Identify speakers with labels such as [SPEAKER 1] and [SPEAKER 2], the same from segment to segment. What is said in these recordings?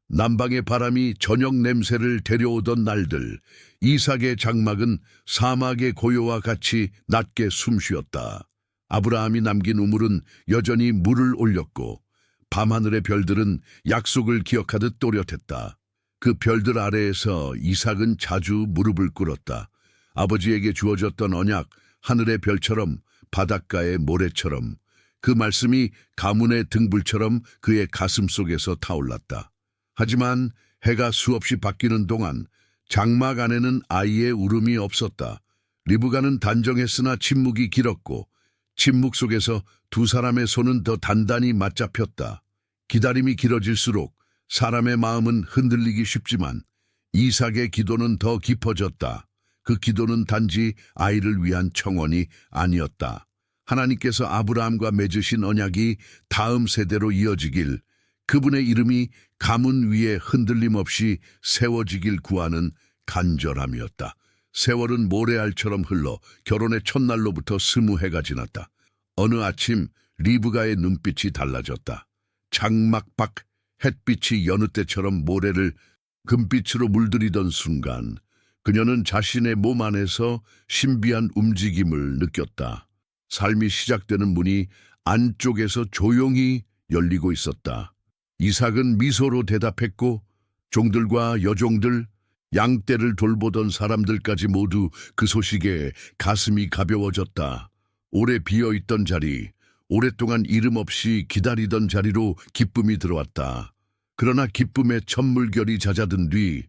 [SPEAKER 1] 남방의 바람이 저녁 냄새를 데려오던 날들, 이삭의 장막은 사막의 고요와 같이 낮게 숨쉬었다. 아브라함이 남긴 우물은 여전히 물을 올렸고 밤하늘의 별들은 약속을 기억하듯 또렷했다. 그 별들 아래에서 이삭은 자주 무릎을 꿇었다. 아버지에게 주어졌던 언약, 하늘의 별처럼 바닷가의 모래처럼 그 말씀이 가문의 등불처럼 그의 가슴 속에서 타올랐다. 하지만 해가 수없이 바뀌는 동안 장막 안에는 아이의 울음이 없었다. 리브가는 단정했으나 침묵이 길었고 침묵 속에서 두 사람의 손은 더 단단히 맞잡혔다. 기다림이 길어질수록 사람의 마음은 흔들리기 쉽지만 이삭의 기도는 더 깊어졌다. 그 기도는 단지 아이를 위한 청원이 아니었다. 하나님께서 아브라함과 맺으신 언약이 다음 세대로 이어지길, 그분의 이름이 가문 위에 흔들림 없이 세워지길 구하는 간절함이었다. 세월은 모래알처럼 흘러 결혼의 첫날로부터 20해가 지났다. 어느 아침 리브가의 눈빛이 달라졌다. 장막 밖 햇빛이 여느 때처럼 모래를 금빛으로 물들이던 순간 그녀는 자신의 몸 안에서 신비한 움직임을 느꼈다. 삶이 시작되는 문이 안쪽에서 조용히 열리고 있었다. 이삭은 미소로 대답했고 종들과 여종들, 양떼를 돌보던 사람들까지 모두 그 소식에 가슴이 가벼워졌다. 오래 비어있던 자리, 오랫동안 이름 없이 기다리던 자리로 기쁨이 들어왔다. 그러나 기쁨의 첫 물결이 잦아든 뒤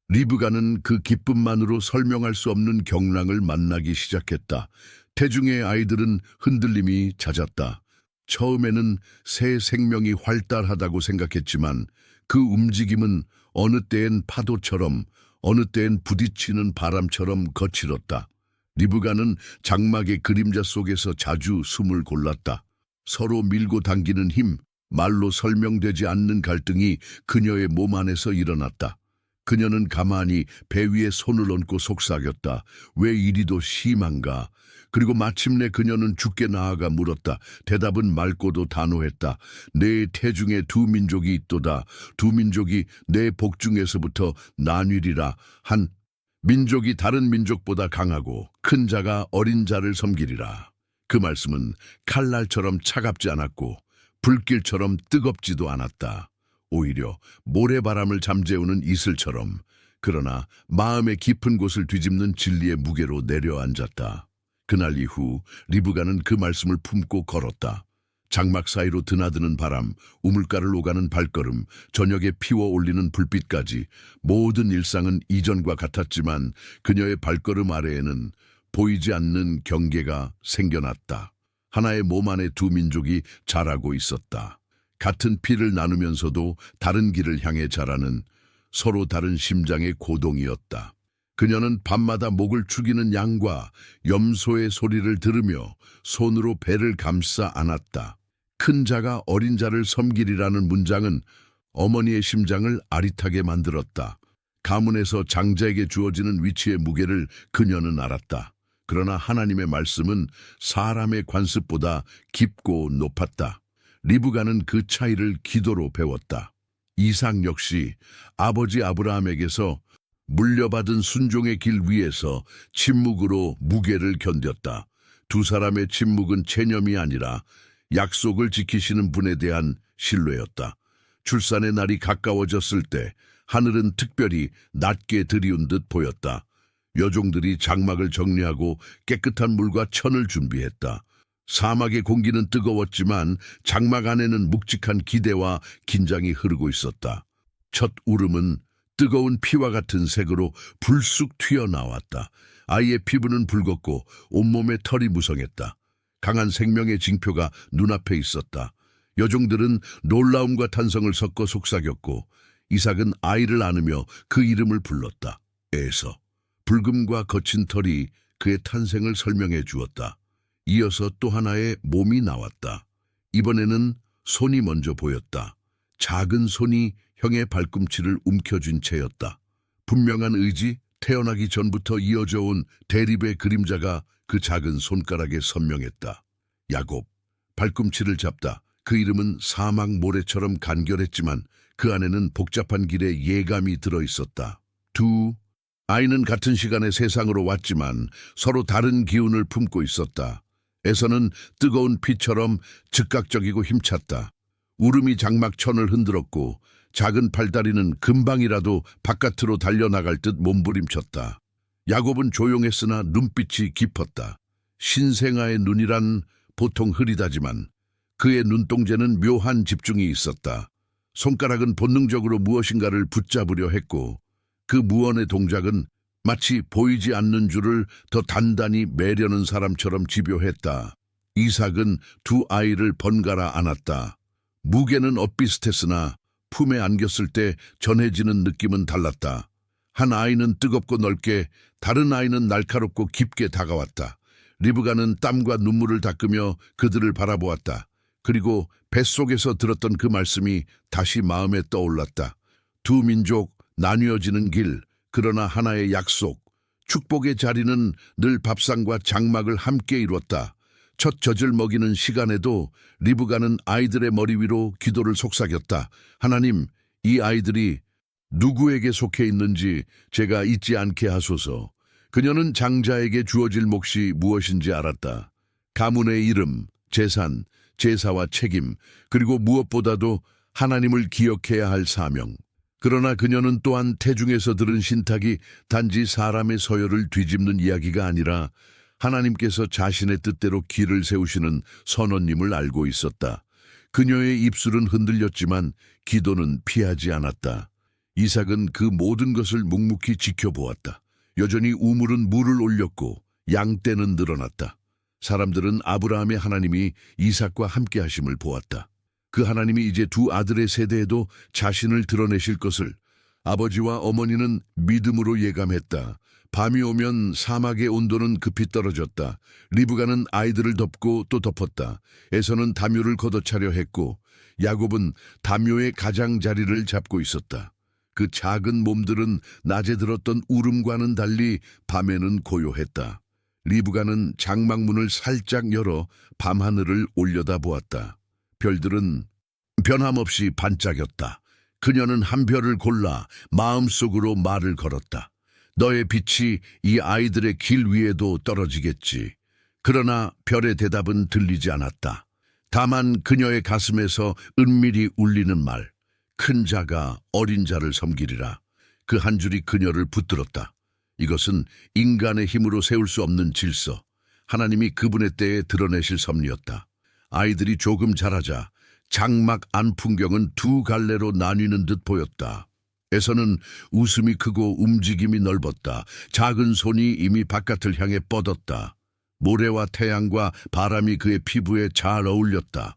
[SPEAKER 1] 리브가는 그 기쁨만으로 설명할 수 없는 경랑을 만나기 시작했다. 태중의 아이들은 흔들림이 잦았다. 처음에는 새 생명이 활달하다고 생각했지만 그 움직임은 어느 때엔 파도처럼 어느 때엔 부딪히는 바람처럼 거칠었다. 리브가는 장막의 그림자 속에서 자주 숨을 골랐다. 서로 밀고 당기는 힘, 말로 설명되지 않는 갈등이 그녀의 몸 안에서 일어났다. 그녀는 가만히 배 위에 손을 얹고 속삭였다. 왜 이리도 심한가? 그리고 마침내 그녀는 죽게 나아가 물었다. 대답은 맑고도 단호했다. 내 태중에 두 민족이 있도다. 두 민족이 내 복중에서부터 나뉘리라. 한 민족이 다른 민족보다 강하고 큰 자가 어린 자를 섬기리라. 그 말씀은 칼날처럼 차갑지 않았고 불길처럼 뜨겁지도 않았다. 오히려 모래바람을 잠재우는 이슬처럼, 그러나 마음의 깊은 곳을 뒤집는 진리의 무게로 내려앉았다. 그날 이후 리브가는 그 말씀을 품고 걸었다. 장막 사이로 드나드는 바람, 우물가를 오가는 발걸음, 저녁에 피워 올리는 불빛까지 모든 일상은 이전과 같았지만 그녀의 발걸음 아래에는 보이지 않는 경계가 생겨났다. 하나의 몸 안에 두 민족이 자라고 있었다. 같은 피를 나누면서도 다른 길을 향해 자라는 서로 다른 심장의 고동이었다. 그녀는 밤마다 목을 축이는 양과 염소의 소리를 들으며 손으로 배를 감싸 안았다. 큰 자가 어린 자를 섬기리라는 문장은 어머니의 심장을 아릿하게 만들었다. 가문에서 장자에게 주어지는 위치의 무게를 그녀는 알았다. 그러나 하나님의 말씀은 사람의 관습보다 깊고 높았다. 리브가는 그 차이를 기도로 배웠다. 이삭 역시 아버지 아브라함에게서 물려받은 순종의 길 위에서 침묵으로 무게를 견뎠다. 두 사람의 침묵은 체념이 아니라 약속을 지키시는 분에 대한 신뢰였다. 출산의 날이 가까워졌을 때 하늘은 특별히 낮게 들이운 듯 보였다. 여종들이 장막을 정리하고 깨끗한 물과 천을 준비했다. 사막의 공기는 뜨거웠지만 장막 안에는 묵직한 기대와 긴장이 흐르고 있었다. 첫 울음은 뜨거운 피와 같은 색으로 불쑥 튀어나왔다. 아이의 피부는 붉었고 온몸에 털이 무성했다. 강한 생명의 징표가 눈앞에 있었다. 여종들은 놀라움과 탄성을 섞어 속삭였고 이삭은 아이를 안으며 그 이름을 불렀다. 에서. 붉음과 거친 털이 그의 탄생을 설명해 주었다. 이어서 또 하나의 몸이 나왔다. 이번에는 손이 먼저 보였다. 작은 손이 형의 발꿈치를 움켜쥔 채였다. 분명한 의지, 태어나기 전부터 이어져 온 대립의 그림자가 그 작은 손가락에 선명했다. 야곱, 발꿈치를 잡다. 그 이름은 사막 모래처럼 간결했지만 그 안에는 복잡한 길의 예감이 들어있었다. 두 아이는 같은 시간에 세상으로 왔지만 서로 다른 기운을 품고 있었다. 에서는 뜨거운 피처럼 즉각적이고 힘찼다. 울음이 장막천을 흔들었고 작은 팔다리는 금방이라도 바깥으로 달려나갈 듯 몸부림쳤다. 야곱은 조용했으나 눈빛이 깊었다. 신생아의 눈이란 보통 흐리다지만 그의 눈동자는 묘한 집중이 있었다. 손가락은 본능적으로 무엇인가를 붙잡으려 했고 그 무언의 동작은 마치 보이지 않는 줄을 더 단단히 매려는 사람처럼 집요했다. 이삭은 두 아이를 번갈아 안았다. 무게는 엇비슷했으나 품에 안겼을 때 전해지는 느낌은 달랐다. 한 아이는 뜨겁고 넓게, 다른 아이는 날카롭고 깊게 다가왔다. 리브가는 땀과 눈물을 닦으며 그들을 바라보았다. 그리고 뱃속에서 들었던 그 말씀이 다시 마음에 떠올랐다. 두 민족, 나뉘어지는 길, 그러나 하나의 약속. 축복의 자리는 늘 밥상과 장막을 함께 이뤘다. 첫 젖을 먹이는 시간에도 리브가는 아이들의 머리 위로 기도를 속삭였다. 하나님, 이 아이들이 누구에게 속해 있는지 제가 잊지 않게 하소서. 그녀는 장자에게 주어질 몫이 무엇인지 알았다. 가문의 이름, 재산, 제사와 책임, 그리고 무엇보다도 하나님을 기억해야 할 사명. 그러나 그녀는 또한 태중에서 들은 신탁이 단지 사람의 서열을 뒤집는 이야기가 아니라 하나님께서 자신의 뜻대로 길을 세우시는 선원님을 알고 있었다. 그녀의 입술은 흔들렸지만 기도는 피하지 않았다. 이삭은 그 모든 것을 묵묵히 지켜보았다. 여전히 우물은 물을 올렸고 양떼는 늘어났다. 사람들은 아브라함의 하나님이 이삭과 함께 하심을 보았다. 그 하나님이 이제 두 아들의 세대에도 자신을 드러내실 것을 아버지와 어머니는 믿음으로 예감했다. 밤이 오면 사막의 온도는 급히 떨어졌다. 리브가는 아이들을 덮고 또 덮었다. 에서는 담요를 걷어차려 했고 야곱은 담요의 가장자리를 잡고 있었다. 그 작은 몸들은 낮에 들었던 울음과는 달리 밤에는 고요했다. 리브가는 장막문을 살짝 열어 밤하늘을 올려다보았다. 별들은 변함없이 반짝였다. 그녀는 한 별을 골라 마음속으로 말을 걸었다. 너의 빛이 이 아이들의 길 위에도 떨어지겠지. 그러나 별의 대답은 들리지 않았다. 다만 그녀의 가슴에서 은밀히 울리는 말. 큰 자가 어린 자를 섬기리라. 그 한 줄이 그녀를 붙들었다. 이것은 인간의 힘으로 세울 수 없는 질서. 하나님이 그분의 때에 드러내실 섭리였다. 아이들이 조금 자라자 장막 안 풍경은 두 갈래로 나뉘는 듯 보였다. 에서는 웃음이 크고 움직임이 넓었다. 작은 손이 이미 바깥을 향해 뻗었다. 모래와 태양과 바람이 그의 피부에 잘 어울렸다.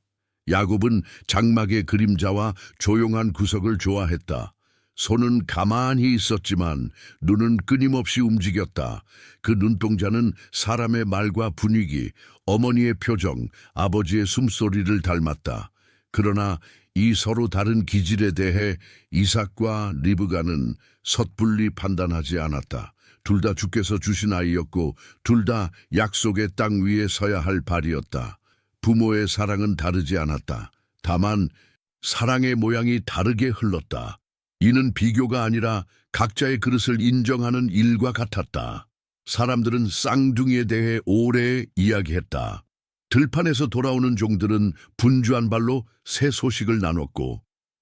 [SPEAKER 1] 야곱은 장막의 그림자와 조용한 구석을 좋아했다. 손은 가만히 있었지만 눈은 끊임없이 움직였다. 그 눈동자는 사람의 말과 분위기, 어머니의 표정, 아버지의 숨소리를 닮았다. 그러나 이 서로 다른 기질에 대해 이삭과 리브가는 섣불리 판단하지 않았다. 둘 다 주께서 주신 아이였고 둘 다 약속의 땅 위에 서야 할 발이었다. 부모의 사랑은 다르지 않았다. 다만 사랑의 모양이 다르게 흘렀다. 이는 비교가 아니라 각자의 그릇을 인정하는 일과 같았다. 사람들은 쌍둥이에 대해 오래 이야기했다. 들판에서 돌아오는 종들은 분주한 발로 새 소식을 나눴고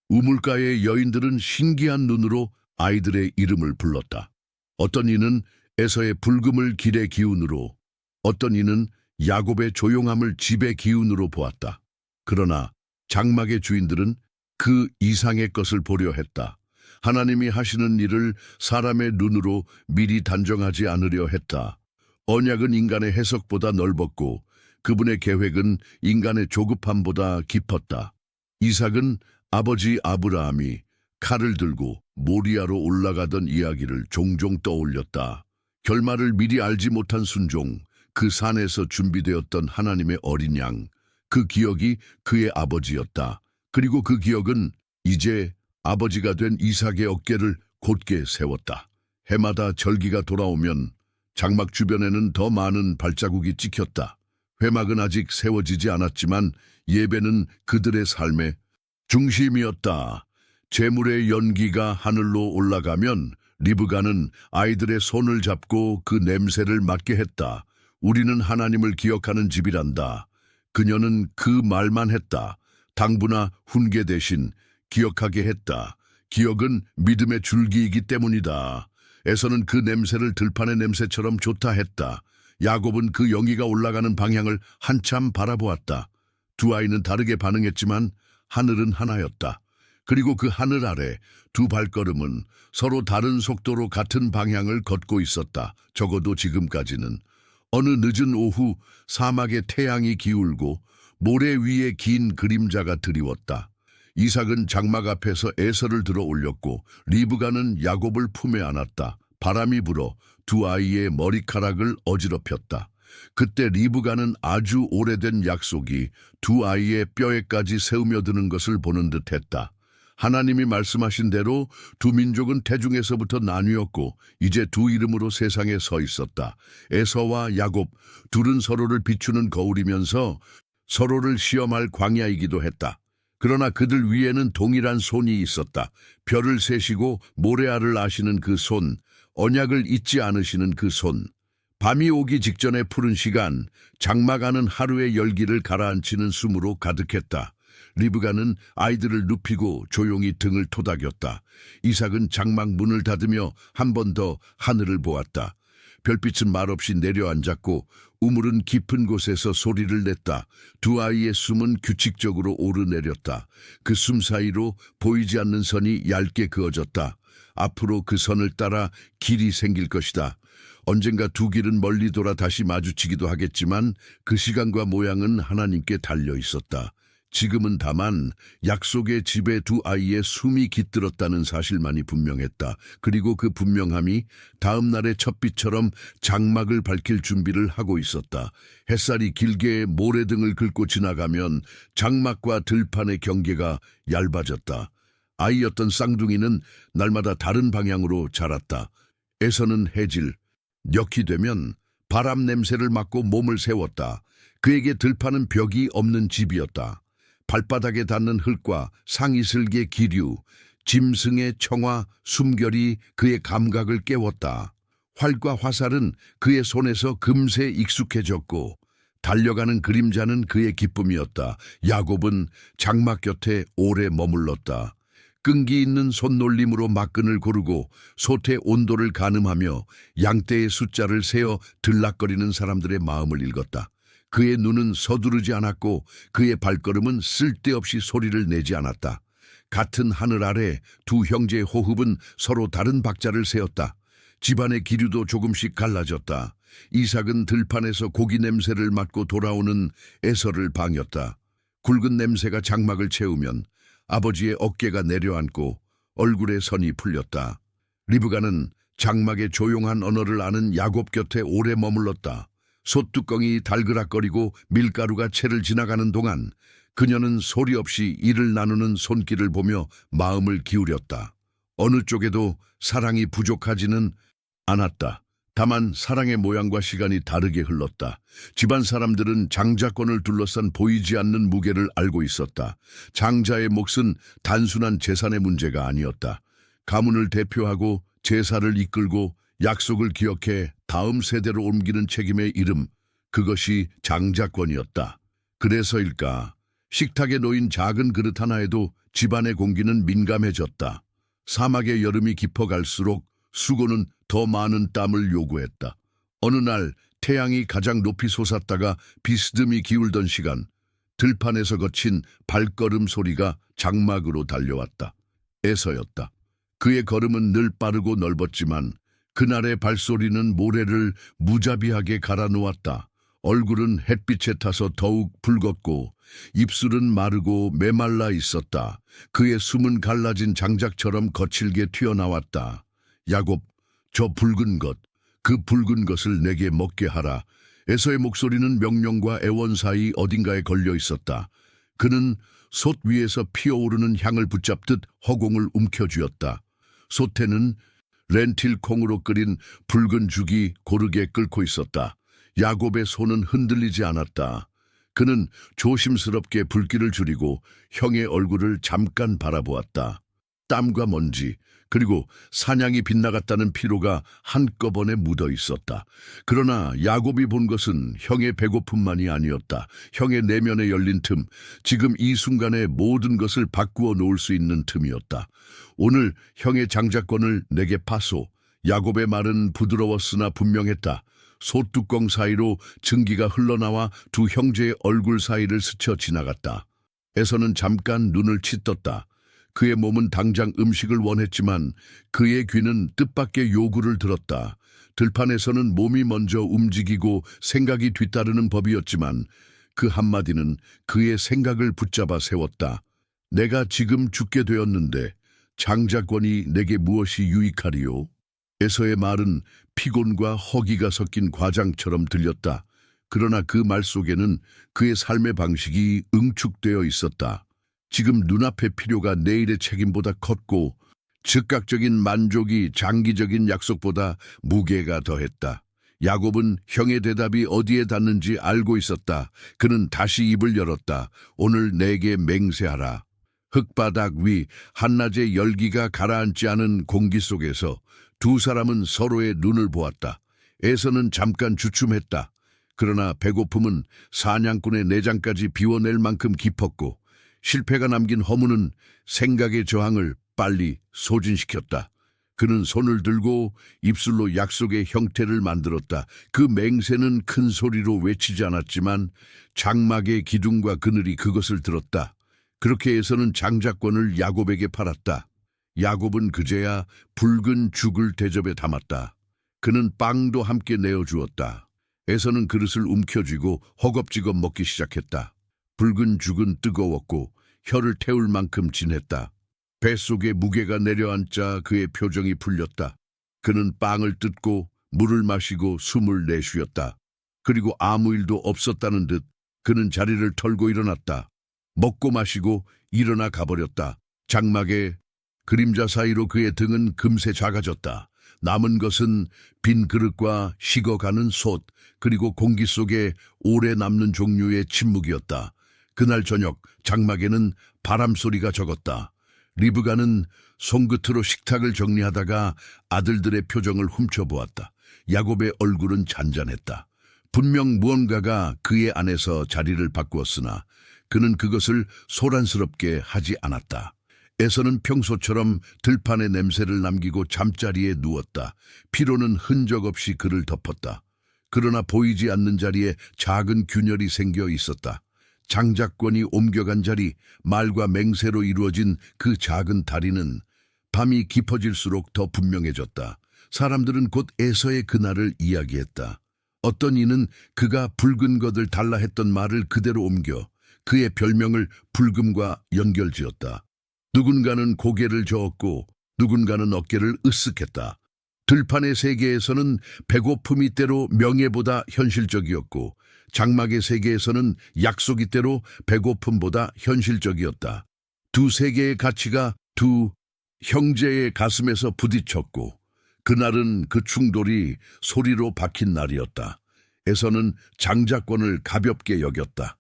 [SPEAKER 1] 우물가의 여인들은 신기한 눈으로 아이들의 이름을 불렀다. 어떤 이는 에서의 불금을 길의 기운으로, 어떤 이는 야곱의 조용함을 집의 기운으로 보았다. 그러나 장막의 주인들은 그 이상의 것을 보려 했다. 하나님이 하시는 일을 사람의 눈으로 미리 단정하지 않으려 했다. 언약은 인간의 해석보다 넓었고 그분의 계획은 인간의 조급함보다 깊었다. 이삭은 아버지 아브라함이 칼을 들고 모리아로 올라가던 이야기를 종종 떠올렸다. 결말을 미리 알지 못한 순종, 그 산에서 준비되었던 하나님의 어린 양, 그 기억이 그의 아버지였다. 그리고 그 기억은 이제 아버지가 된 이삭의 어깨를 곧게 세웠다. 해마다 절기가 돌아오면 장막 주변에는 더 많은 발자국이 찍혔다. 회막은 아직 세워지지 않았지만 예배는 그들의 삶의 중심이었다. 재물의 연기가 하늘로 올라가면 리브가는 아이들의 손을 잡고 그 냄새를 맡게 했다. 우리는 하나님을 기억하는 집이란다. 그녀는 그 말만 했다. 당부나 훈계 대신 기억하게 했다. 기억은 믿음의 줄기이기 때문이다. 에서는 그 냄새를 들판의 냄새처럼 좋다 했다. 야곱은 그 연기가 올라가는 방향을 한참 바라보았다. 두 아이는 다르게 반응했지만 하늘은 하나였다. 그리고 그 하늘 아래 두 발걸음은 서로 다른 속도로 같은 방향을 걷고 있었다. 적어도 지금까지는. 어느 늦은 오후 사막의 태양이 기울고 모래 위에 긴 그림자가 드리웠다. 이삭은 장막 앞에서 에서를 들어 올렸고 리브가는 야곱을 품에 안았다. 바람이 불어 두 아이의 머리카락을 어지럽혔다. 그때 리브가는 아주 오래된 약속이 두 아이의 뼈에까지 새우며드는 것을 보는 듯했다. 하나님이 말씀하신 대로 두 민족은 태중에서부터 나뉘었고 이제 두 이름으로 세상에 서 있었다. 에서와 야곱 둘은 서로를 비추는 거울이면서 서로를 시험할 광야이기도 했다. 그러나 그들 위에는 동일한 손이 있었다. 별을 세시고 모래알을 아시는 그 손, 언약을 잊지 않으시는 그 손. 밤이 오기 직전에 푸른 시간, 장막 안은 하루의 열기를 가라앉히는 숨으로 가득했다. 리브가는 아이들을 눕히고 조용히 등을 토닥였다. 이삭은 장막 문을 닫으며 한 번 더 하늘을 보았다. 별빛은 말없이 내려앉았고 우물은 깊은 곳에서 소리를 냈다. 두 아이의 숨은 규칙적으로 오르내렸다. 그 숨 사이로 보이지 않는 선이 얇게 그어졌다. 앞으로 그 선을 따라 길이 생길 것이다. 언젠가 두 길은 멀리 돌아 다시 마주치기도 하겠지만 그 시간과 모양은 하나님께 달려 있었다. 지금은 다만 약속의 집에 두 아이의 숨이 깃들었다는 사실만이 분명했다. 그리고 그 분명함이 다음 날의 첫빛처럼 장막을 밝힐 준비를 하고 있었다. 햇살이 길게 모래등을 긁고 지나가면 장막과 들판의 경계가 얇아졌다. 아이였던 쌍둥이는 날마다 다른 방향으로 자랐다. 에서는 해질, 녘이 되면 바람 냄새를 맡고 몸을 세웠다. 그에게 들판은 벽이 없는 집이었다. 발바닥에 닿는 흙과 상이슬기의 기류, 짐승의 청아, 숨결이 그의 감각을 깨웠다. 활과 화살은 그의 손에서 금세 익숙해졌고 달려가는 그림자는 그의 기쁨이었다. 야곱은 장막 곁에 오래 머물렀다. 끈기 있는 손놀림으로 막근을 고르고 솥의 온도를 가늠하며 양떼의 숫자를 세어 들락거리는 사람들의 마음을 읽었다. 그의 눈은 서두르지 않았고 그의 발걸음은 쓸데없이 소리를 내지 않았다. 같은 하늘 아래 두 형제의 호흡은 서로 다른 박자를 세웠다. 집안의 기류도 조금씩 갈라졌다. 이삭은 들판에서 고기 냄새를 맡고 돌아오는 에서를 방했다. 굵은 냄새가 장막을 채우면 아버지의 어깨가 내려앉고 얼굴에 선이 풀렸다. 리브가는 장막의 조용한 언어를 아는 야곱 곁에 오래 머물렀다. 솥뚜껑이 달그락거리고 밀가루가 채를 지나가는 동안 그녀는 소리 없이 이를 나누는 손길을 보며 마음을 기울였다. 어느 쪽에도 사랑이 부족하지는 않았다. 다만 사랑의 모양과 시간이 다르게 흘렀다. 집안 사람들은 장자권을 둘러싼 보이지 않는 무게를 알고 있었다. 장자의 몫은 단순한 재산의 문제가 아니었다. 가문을 대표하고 제사를 이끌고 약속을 기억해 다음 세대로 옮기는 책임의 이름, 그것이 장자권이었다. 그래서일까, 식탁에 놓인 작은 그릇 하나에도 집안의 공기는 민감해졌다. 사막의 여름이 깊어갈수록 수고는 더 많은 땀을 요구했다. 어느 날 태양이 가장 높이 솟았다가 비스듬히 기울던 시간, 들판에서 거친 발걸음 소리가 장막으로 달려왔다. 에서였다. 그의 걸음은 늘 빠르고 넓었지만 그날의 발소리는 모래를 무자비하게 갈아놓았다. 얼굴은 햇빛에 타서 더욱 붉었고 입술은 마르고 메말라 있었다. 그의 숨은 갈라진 장작처럼 거칠게 튀어나왔다. 야곱, 저 붉은 것, 그 붉은 것을 내게 먹게 하라. 에서의 목소리는 명령과 애원 사이 어딘가에 걸려 있었다. 그는 솥 위에서 피어오르는 향을 붙잡듯 허공을 움켜쥐었다. 솥에는 렌틸 콩으로 끓인 붉은 죽이 고르게 끓고 있었다. 야곱의 손은 흔들리지 않았다. 그는 조심스럽게 불길을 줄이고 형의 얼굴을 잠깐 바라보았다. 땀과 먼지, 그리고 사냥이 빗나갔다는 피로가 한꺼번에 묻어 있었다. 그러나 야곱이 본 것은 형의 배고픔만이 아니었다. 형의 내면에 열린 틈, 지금 이 순간에 모든 것을 바꾸어 놓을 수 있는 틈이었다. 오늘 형의 장자권을 내게 파소. 야곱의 말은 부드러웠으나 분명했다. 소뚜껑 사이로 증기가 흘러나와 두 형제의 얼굴 사이를 스쳐 지나갔다. 에서는 잠깐 눈을 치떴다. 그의 몸은 당장 음식을 원했지만 그의 귀는 뜻밖의 요구를 들었다. 들판에서는 몸이 먼저 움직이고 생각이 뒤따르는 법이었지만 그 한마디는 그의 생각을 붙잡아 세웠다. 내가 지금 죽게 되었는데 장자권이 내게 무엇이 유익하리요? 에서의 말은 피곤과 허기가 섞인 과장처럼 들렸다. 그러나 그 말 속에는 그의 삶의 방식이 응축되어 있었다. 지금 눈앞의 필요가 내일의 책임보다 컸고 즉각적인 만족이 장기적인 약속보다 무게가 더했다. 야곱은 형의 대답이 어디에 닿는지 알고 있었다. 그는 다시 입을 열었다. 오늘 내게 맹세하라. 흙바닥 위 한낮의 열기가 가라앉지 않은 공기 속에서 두 사람은 서로의 눈을 보았다. 에서는 잠깐 주춤했다. 그러나 배고픔은 사냥꾼의 내장까지 비워낼 만큼 깊었고 실패가 남긴 허무는 생각의 저항을 빨리 소진시켰다. 그는 손을 들고 입술로 약속의 형태를 만들었다. 그 맹세는 큰 소리로 외치지 않았지만 장막의 기둥과 그늘이 그것을 들었다. 그렇게 해서는 장자권을 야곱에게 팔았다. 야곱은 그제야 붉은 죽을 대접에 담았다. 그는 빵도 함께 내어주었다. 에서는 그릇을 움켜쥐고 허겁지겁 먹기 시작했다. 붉은 죽은 뜨거웠고 혀를 태울 만큼 진했다. 뱃속에 무게가 내려앉자 그의 표정이 풀렸다. 그는 빵을 뜯고 물을 마시고 숨을 내쉬었다. 그리고 아무 일도 없었다는 듯 그는 자리를 털고 일어났다. 먹고 마시고 일어나 가버렸다. 장막의 그림자 사이로 그의 등은 금세 작아졌다. 남은 것은 빈 그릇과 식어가는 솥, 그리고 공기 속에 오래 남는 종류의 침묵이었다. 그날 저녁 장막에는 바람 소리가 적었다. 리브가는 손끝으로 식탁을 정리하다가 아들들의 표정을 훔쳐보았다. 야곱의 얼굴은 잔잔했다. 분명 무언가가 그의 안에서 자리를 바꾸었으나 그는 그것을 소란스럽게 하지 않았다. 에서는 평소처럼 들판의 냄새를 남기고 잠자리에 누웠다. 피로는 흔적 없이 그를 덮었다. 그러나 보이지 않는 자리에 작은 균열이 생겨 있었다. 장자권이 옮겨간 자리, 말과 맹세로 이루어진 그 작은 다리는 밤이 깊어질수록 더 분명해졌다. 사람들은 곧 에서의 그날을 이야기했다. 어떤 이는 그가 붉은 것을 달라 했던 말을 그대로 옮겨 그의 별명을 붉음과 연결지었다. 누군가는 고개를 저었고 누군가는 어깨를 으쓱했다. 들판의 세계에서는 배고픔이 때로 명예보다 현실적이었고 장막의 세계에서는 약속이 때로 배고픔보다 현실적이었다. 두 세계의 가치가 두 형제의 가슴에서 부딪혔고 그날은 그 충돌이 소리로 박힌 날이었다. 에서는 장자권을 가볍게 여겼다.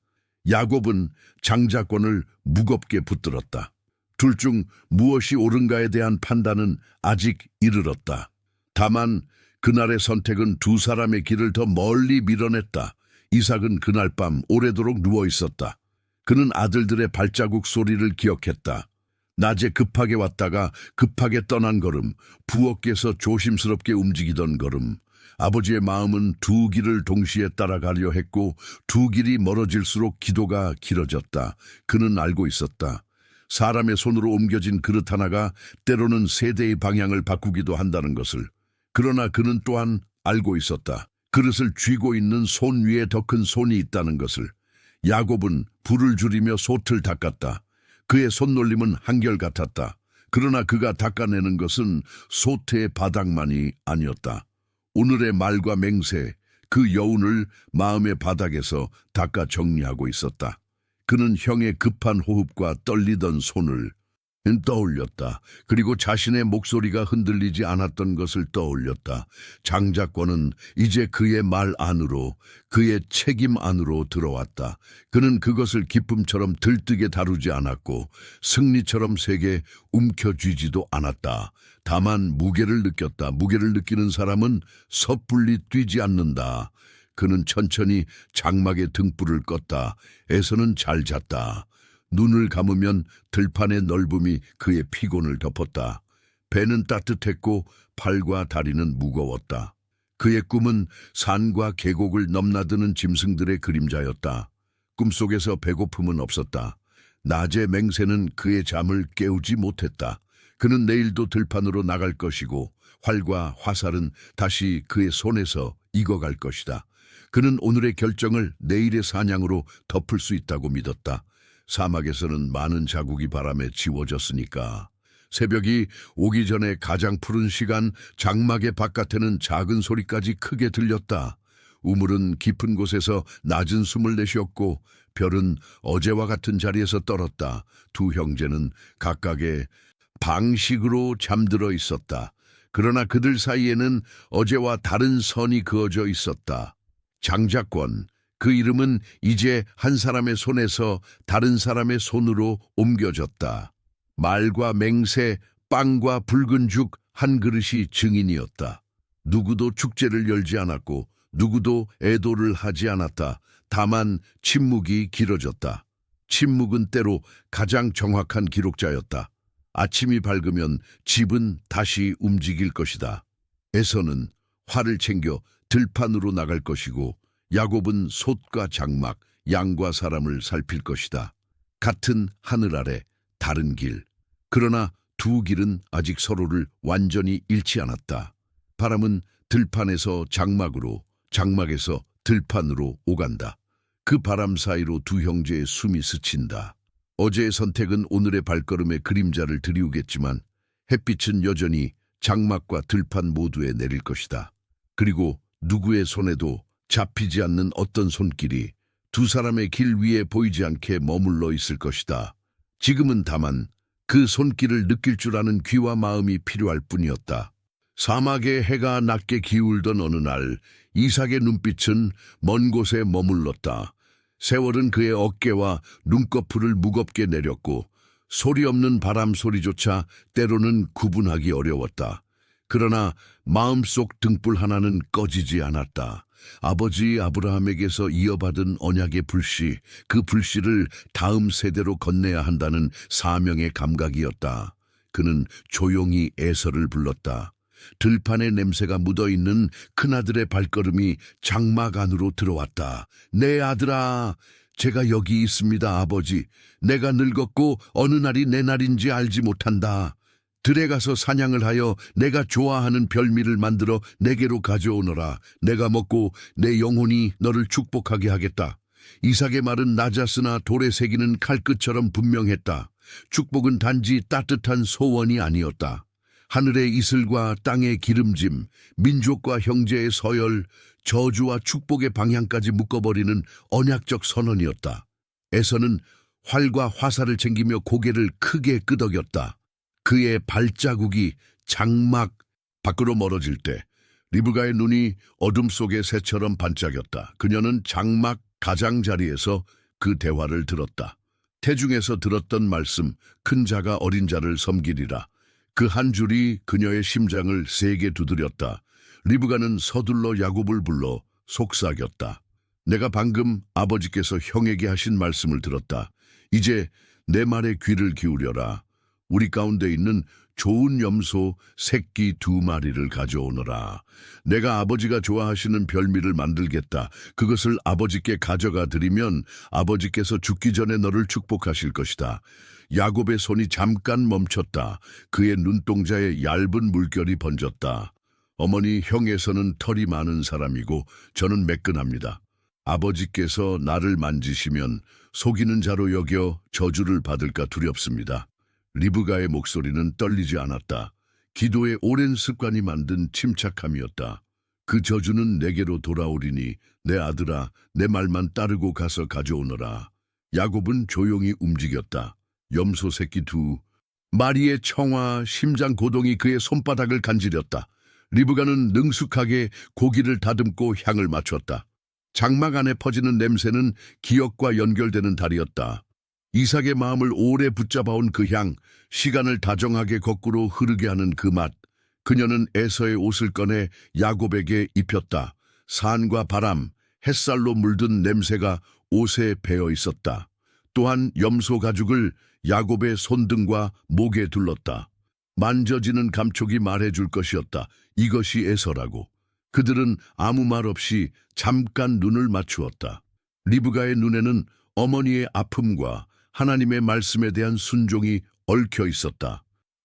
[SPEAKER 1] 야곱은 장자권을 무겁게 붙들었다. 둘 중 무엇이 옳은가에 대한 판단은 아직 이르렀다. 다만 그날의 선택은 두 사람의 길을 더 멀리 밀어냈다. 이삭은 그날 밤 오래도록 누워 있었다. 그는 아들들의 발자국 소리를 기억했다. 낮에 급하게 왔다가 급하게 떠난 걸음, 부엌에서 조심스럽게 움직이던 걸음. 아버지의 마음은 두 길을 동시에 따라가려 했고 두 길이 멀어질수록 기도가 길어졌다. 그는 알고 있었다. 사람의 손으로 옮겨진 그릇 하나가 때로는 세대의 방향을 바꾸기도 한다는 것을. 그러나 그는 또한 알고 있었다. 그릇을 쥐고 있는 손 위에 더 큰 손이 있다는 것을. 야곱은 불을 줄이며 솥을 닦았다. 그의 손놀림은 한결같았다. 그러나 그가 닦아내는 것은 솥의 바닥만이 아니었다. 오늘의 말과 맹세, 그 여운을 마음의 바닥에서 닦아 정리하고 있었다. 그는 형의 급한 호흡과 떨리던 손을 떠올렸다. 그리고 자신의 목소리가 흔들리지 않았던 것을 떠올렸다. 장자권은 이제 그의 말 안으로, 그의 책임 안으로 들어왔다. 그는 그것을 기쁨처럼 들뜨게 다루지 않았고 승리처럼 세게 움켜쥐지도 않았다. 다만 무게를 느꼈다. 무게를 느끼는 사람은 섣불리 뛰지 않는다. 그는 천천히 장막의 등불을 껐다. 에서는 잘 잤다. 눈을 감으면 들판의 넓음이 그의 피곤을 덮었다. 배는 따뜻했고 팔과 다리는 무거웠다. 그의 꿈은 산과 계곡을 넘나드는 짐승들의 그림자였다. 꿈속에서 배고픔은 없었다. 낮의 맹세는 그의 잠을 깨우지 못했다. 그는 내일도 들판으로 나갈 것이고 활과 화살은 다시 그의 손에서 익어갈 것이다. 그는 오늘의 결정을 내일의 사냥으로 덮을 수 있다고 믿었다. 사막에서는 많은 자국이 바람에 지워졌으니까. 새벽이 오기 전에 가장 푸른 시간, 장막의 바깥에는 작은 소리까지 크게 들렸다. 우물은 깊은 곳에서 낮은 숨을 내쉬었고 별은 어제와 같은 자리에서 떨었다. 두 형제는 각각의 방식으로 잠들어 있었다. 그러나 그들 사이에는 어제와 다른 선이 그어져 있었다. 장자권, 그 이름은 이제 한 사람의 손에서 다른 사람의 손으로 옮겨졌다. 말과 맹세, 빵과 붉은 죽 한 그릇이 증인이었다. 누구도 축제를 열지 않았고 누구도 애도를 하지 않았다. 다만 침묵이 길어졌다. 침묵은 때로 가장 정확한 기록자였다. 아침이 밝으면 집은 다시 움직일 것이다. 에서는 활을 챙겨 들판으로 나갈 것이고 야곱은 솥과 장막, 양과 사람을 살필 것이다. 같은 하늘 아래 다른 길. 그러나 두 길은 아직 서로를 완전히 잃지 않았다. 바람은 들판에서 장막으로, 장막에서 들판으로 오간다. 그 바람 사이로 두 형제의 숨이 스친다. 어제의 선택은 오늘의 발걸음에 그림자를 드리우겠지만 햇빛은 여전히 장막과 들판 모두에 내릴 것이다. 그리고 누구의 손에도 잡히지 않는 어떤 손길이 두 사람의 길 위에 보이지 않게 머물러 있을 것이다. 지금은 다만 그 손길을 느낄 줄 아는 귀와 마음이 필요할 뿐이었다. 사막의 해가 낮게 기울던 어느 날 이삭의 눈빛은 먼 곳에 머물렀다. 세월은 그의 어깨와 눈꺼풀을 무겁게 내렸고 소리 없는 바람 소리조차 때로는 구분하기 어려웠다. 그러나 마음속 등불 하나는 꺼지지 않았다. 아버지 아브라함에게서 이어받은 언약의 불씨, 그 불씨를 다음 세대로 건네야 한다는 사명의 감각이었다. 그는 조용히 에서를 불렀다. 들판의 냄새가 묻어있는 큰아들의 발걸음이 장막 안으로 들어왔다. 내 아들아, 제가 여기 있습니다, 아버지. 내가 늙었고 어느 날이 내 날인지 알지 못한다. 들에 가서 사냥을 하여 내가 좋아하는 별미를 만들어 내게로 가져오너라. 내가 먹고 내 영혼이 너를 축복하게 하겠다. 이삭의 말은 낮았으나 돌에 새기는 칼끝처럼 분명했다. 축복은 단지 따뜻한 소원이 아니었다. 하늘의 이슬과 땅의 기름짐, 민족과 형제의 서열, 저주와 축복의 방향까지 묶어버리는 언약적 선언이었다. 에서는 활과 화살을 챙기며 고개를 크게 끄덕였다. 그의 발자국이 장막 밖으로 멀어질 때 리브가의 눈이 어둠 속의 새처럼 반짝였다. 그녀는 장막 가장자리에서 그 대화를 들었다. 태중에서 들었던 말씀, 큰 자가 어린 자를 섬기리라. 그 한 줄이 그녀의 심장을 세게 두드렸다. 리브가는 서둘러 야곱을 불러 속삭였다. 내가 방금 아버지께서 형에게 하신 말씀을 들었다. 이제 내 말에 귀를 기울여라. 우리 가운데 있는 좋은 염소 새끼 2마리를 가져오너라. 내가 아버지가 좋아하시는 별미를 만들겠다. 그것을 아버지께 가져가 드리면 아버지께서 죽기 전에 너를 축복하실 것이다. 야곱의 손이 잠깐 멈췄다. 그의 눈동자에 얇은 물결이 번졌다. 어머니, 형에서는 털이 많은 사람이고 저는 매끈합니다. 아버지께서 나를 만지시면 속이는 자로 여겨 저주를 받을까 두렵습니다. 리브가의 목소리는 떨리지 않았다. 기도의 오랜 습관이 만든 침착함이었다. 그 저주는 내게로 돌아오리니 내 아들아, 내 말만 따르고 가서 가져오너라. 야곱은 조용히 움직였다. 염소 새끼 2 마리의 청아, 심장 고동이 그의 손바닥을 간지렸다. 리브가는 능숙하게 고기를 다듬고 향을 맞췄다. 장막 안에 퍼지는 냄새는 기억과 연결되는 달이었다. 이삭의 마음을 오래 붙잡아온 그 향, 시간을 다정하게 거꾸로 흐르게 하는 그 맛. 그녀는 에서의 옷을 꺼내 야곱에게 입혔다. 산과 바람, 햇살로 물든 냄새가 옷에 배어 있었다. 또한 염소 가죽을 야곱의 손등과 목에 둘렀다. 만져지는 감촉이 말해줄 것이었다. 이것이 에서라고. 그들은 아무 말 없이 잠깐 눈을 맞추었다. 리브가의 눈에는 어머니의 아픔과 하나님의 말씀에 대한 순종이 얽혀 있었다.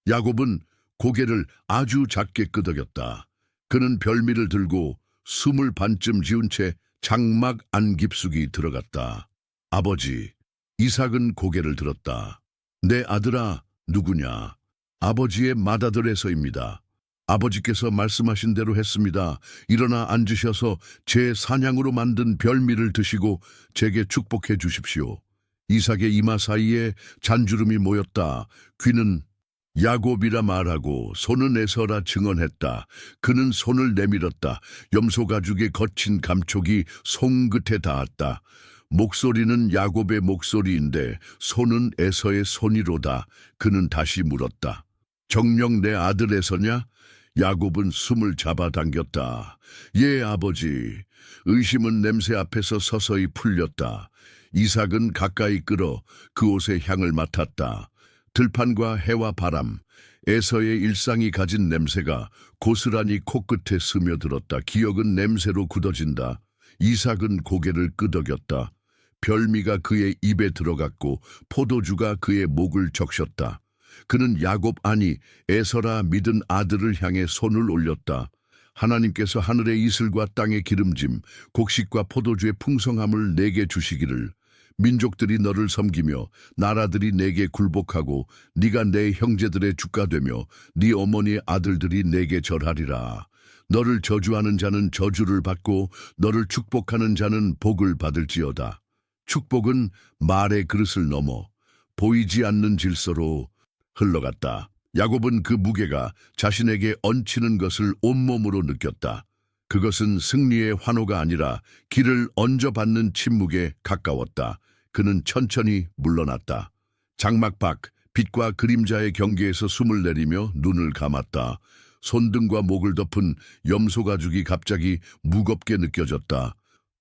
[SPEAKER 1] 야곱은 고개를 아주 작게 끄덕였다. 그는 별미를 들고 숨을 반쯤 지운 채 장막 안 깊숙이 들어갔다. 아버지, 이삭은 고개를 들었다. 내 아들아, 누구냐? 아버지의 맏아들에서입니다. 아버지께서 말씀하신 대로 했습니다. 일어나 앉으셔서 제 사냥으로 만든 별미를 드시고 제게 축복해 주십시오. 이삭의 이마 사이에 잔주름이 모였다. 귀는 야곱이라 말하고 손은 에서라 증언했다. 그는 손을 내밀었다. 염소 가죽의 거친 감촉이 손끝에 닿았다. 목소리는 야곱의 목소리인데 손은 에서의 손이로다. 그는 다시 물었다. 정녕 내 아들 에서냐? 야곱은 숨을 잡아당겼다. 예, 아버지. 의심은 냄새 앞에서 서서히 풀렸다. 이삭은 가까이 끌어 그 옷의 향을 맡았다. 들판과 해와 바람, 에서의 일상이 가진 냄새가 고스란히 코끝에 스며들었다. 기억은 냄새로 굳어진다. 이삭은 고개를 끄덕였다. 별미가 그의 입에 들어갔고 포도주가 그의 목을 적셨다. 그는 야곱 아니 에서라 믿은 아들을 향해 손을 올렸다. 하나님께서 하늘의 이슬과 땅의 기름짐, 곡식과 포도주의 풍성함을 내게 주시기를. 민족들이 너를 섬기며 나라들이 내게 굴복하고 네가 내 형제들의 주가 되며 네 어머니의 아들들이 내게 절하리라. 너를 저주하는 자는 저주를 받고 너를 축복하는 자는 복을 받을지어다. 축복은 말의 그릇을 넘어 보이지 않는 질서로 흘러갔다. 야곱은 그 무게가 자신에게 얹히는 것을 온몸으로 느꼈다. 그것은 승리의 환호가 아니라 길을 얹어받는 침묵에 가까웠다. 그는 천천히 물러났다. 장막 밖 빛과 그림자의 경계에서 숨을 내리며 눈을 감았다. 손등과 목을 덮은 염소 가죽이 갑자기 무겁게 느껴졌다.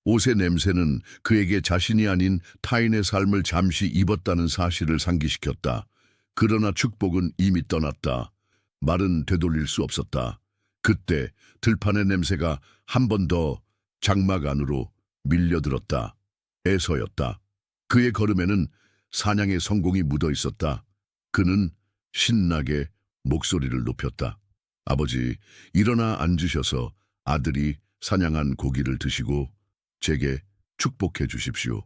[SPEAKER 1] 옷의 냄새는 그에게 자신이 아닌 타인의 삶을 잠시 입었다는 사실을 상기시켰다. 그러나 축복은 이미 떠났다. 말은 되돌릴 수 없었다. 그때 들판의 냄새가 한 번 더 장막 안으로 밀려들었다. 에서였다. 그의 걸음에는 사냥의 성공이 묻어 있었다. 그는 신나게 목소리를 높였다. 아버지, 일어나 앉으셔서 아들이 사냥한 고기를 드시고 제게 축복해 주십시오.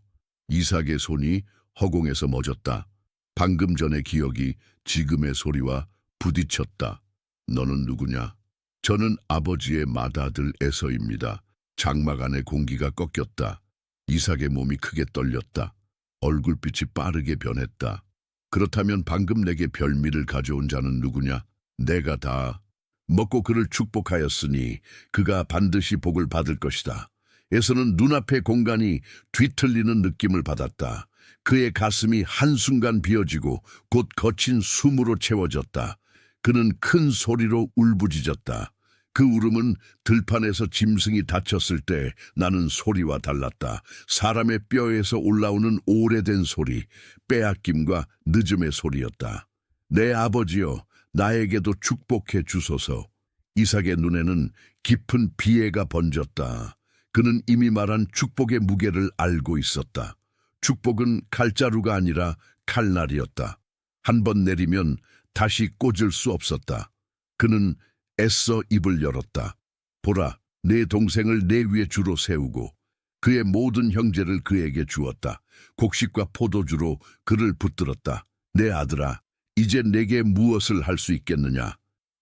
[SPEAKER 1] 이삭의 손이 허공에서 멎었다. 방금 전의 기억이 지금의 소리와 부딪혔다. 너는 누구냐? 저는 아버지의 맏아들 에서입니다. 장막 안의 공기가 꺾였다. 이삭의 몸이 크게 떨렸다. 얼굴빛이 빠르게 변했다. 그렇다면 방금 내게 별미를 가져온 자는 누구냐? 내가 다 먹고 그를 축복하였으니 그가 반드시 복을 받을 것이다. 에서는 눈앞의 공간이 뒤틀리는 느낌을 받았다. 그의 가슴이 한순간 비어지고 곧 거친 숨으로 채워졌다. 그는 큰 소리로 울부짖었다. 그 울음은 들판에서 짐승이 다쳤을 때 나는 소리와 달랐다. 사람의 뼈에서 올라오는 오래된 소리, 빼앗김과 늦음의 소리였다. 내 아버지여, 나에게도 축복해 주소서. 이삭의 눈에는 깊은 비애가 번졌다. 그는 이미 말한 축복의 무게를 알고 있었다. 축복은 칼자루가 아니라 칼날이었다. 한 번 내리면 다시 꽂을 수 없었다. 그는 애써 입을 열었다. 보라, 내 동생을 내 위에 주로 세우고 그의 모든 형제를 그에게 주었다. 곡식과 포도주로 그를 붙들었다. 내 아들아, 이제 내게 무엇을 할 수 있겠느냐?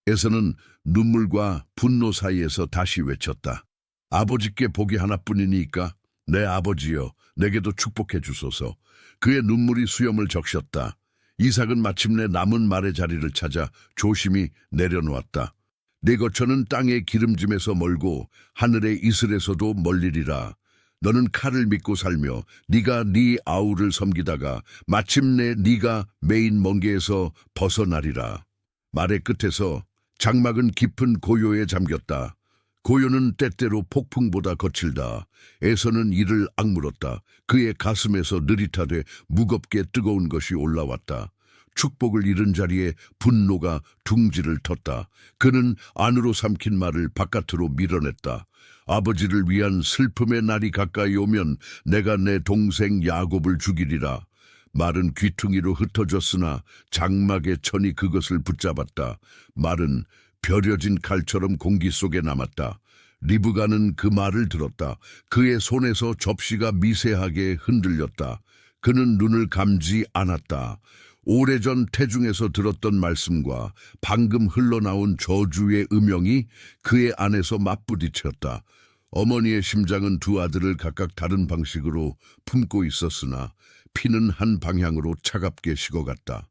[SPEAKER 1] 에서는 눈물과 분노 사이에서 다시 외쳤다. 아버지께 복이 하나뿐이니까 내 아버지여, 내게도 축복해 주소서. 그의 눈물이 수염을 적셨다. 이삭은 마침내 남은 말의 자리를 찾아 조심히 내려놓았다. 내 거처는 땅의 기름짐에서 멀고 하늘의 이슬에서도 멀리리라. 너는 칼을 믿고 살며 네가 네 아우를 섬기다가 마침내 네가 메인 멍게에서 벗어나리라. 말의 끝에서 장막은 깊은 고요에 잠겼다. 고요는 때때로 폭풍보다 거칠다. 에서는 이를 악물었다. 그의 가슴에서 느릿하되 무겁게 뜨거운 것이 올라왔다. 축복을 잃은 자리에 분노가 둥지를 텄다. 그는 안으로 삼킨 말을 바깥으로 밀어냈다. 아버지를 위한 슬픔의 날이 가까이 오면 내가 내 동생 야곱을 죽이리라. 말은 귀퉁이로 흩어졌으나 장막의 천이 그것을 붙잡았다. 말은 벼려진 칼처럼 공기 속에 남았다. 리브가는 그 말을 들었다. 그의 손에서 접시가 미세하게 흔들렸다. 그는 눈을 감지 않았다. 오래전 태중에서 들었던 말씀과 방금 흘러나온 저주의 음영이 그의 안에서 맞부딪혔다. 어머니의 심장은 두 아들을 각각 다른 방식으로 품고 있었으나 피는 한 방향으로 차갑게 식어갔다.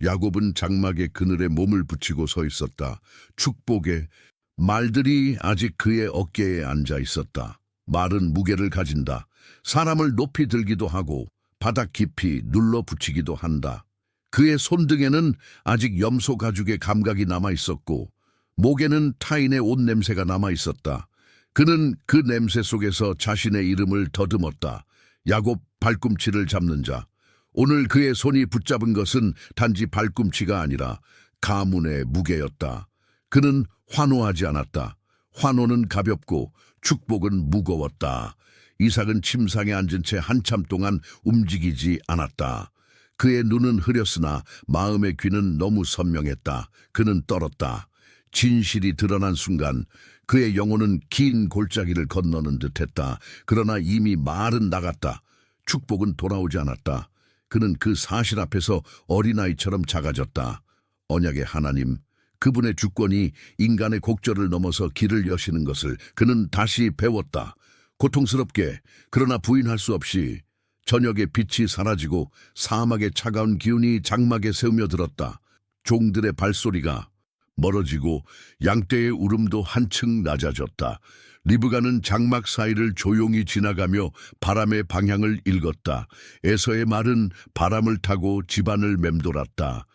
[SPEAKER 1] 야곱은 장막의 그늘에 몸을 붙이고 서 있었다. 축복의 말들이 아직 그의 어깨에 앉아 있었다. 말은 무게를 가진다. 사람을 높이 들기도 하고 바닥 깊이 눌러 붙이기도 한다. 그의 손등에는 아직 염소 가죽의 감각이 남아 있었고 목에는 타인의 옷 냄새가 남아 있었다. 그는 그 냄새 속에서 자신의 이름을 더듬었다. 야곱, 발꿈치를 잡는 자. 오늘 그의 손이 붙잡은 것은 단지 발꿈치가 아니라 가문의 무게였다. 그는 환호하지 않았다. 환호는 가볍고 축복은 무거웠다. 이삭은 침상에 앉은 채 한참 동안 움직이지 않았다. 그의 눈은 흐렸으나 마음의 귀는 너무 선명했다. 그는 떨었다. 진실이 드러난 순간 그의 영혼은 긴 골짜기를 건너는 듯했다. 그러나 이미 말은 나갔다. 축복은 돌아오지 않았다. 그는 그 사실 앞에서 어린아이처럼 작아졌다. 언약의 하나님, 그분의 주권이 인간의 곡절을 넘어서 길을 여시는 것을 그는 다시 배웠다. 고통스럽게, 그러나 부인할 수 없이 저녁의 빛이 사라지고 사막의 차가운 기운이 장막에 새우며들었다. 종들의 발소리가 멀어지고 양떼의 울음도 한층 낮아졌다. 리브가는 장막 사이를 조용히 지나가며 바람의 방향을 읽었다. 에서의 말은 바람을 타고 집안을 맴돌았다.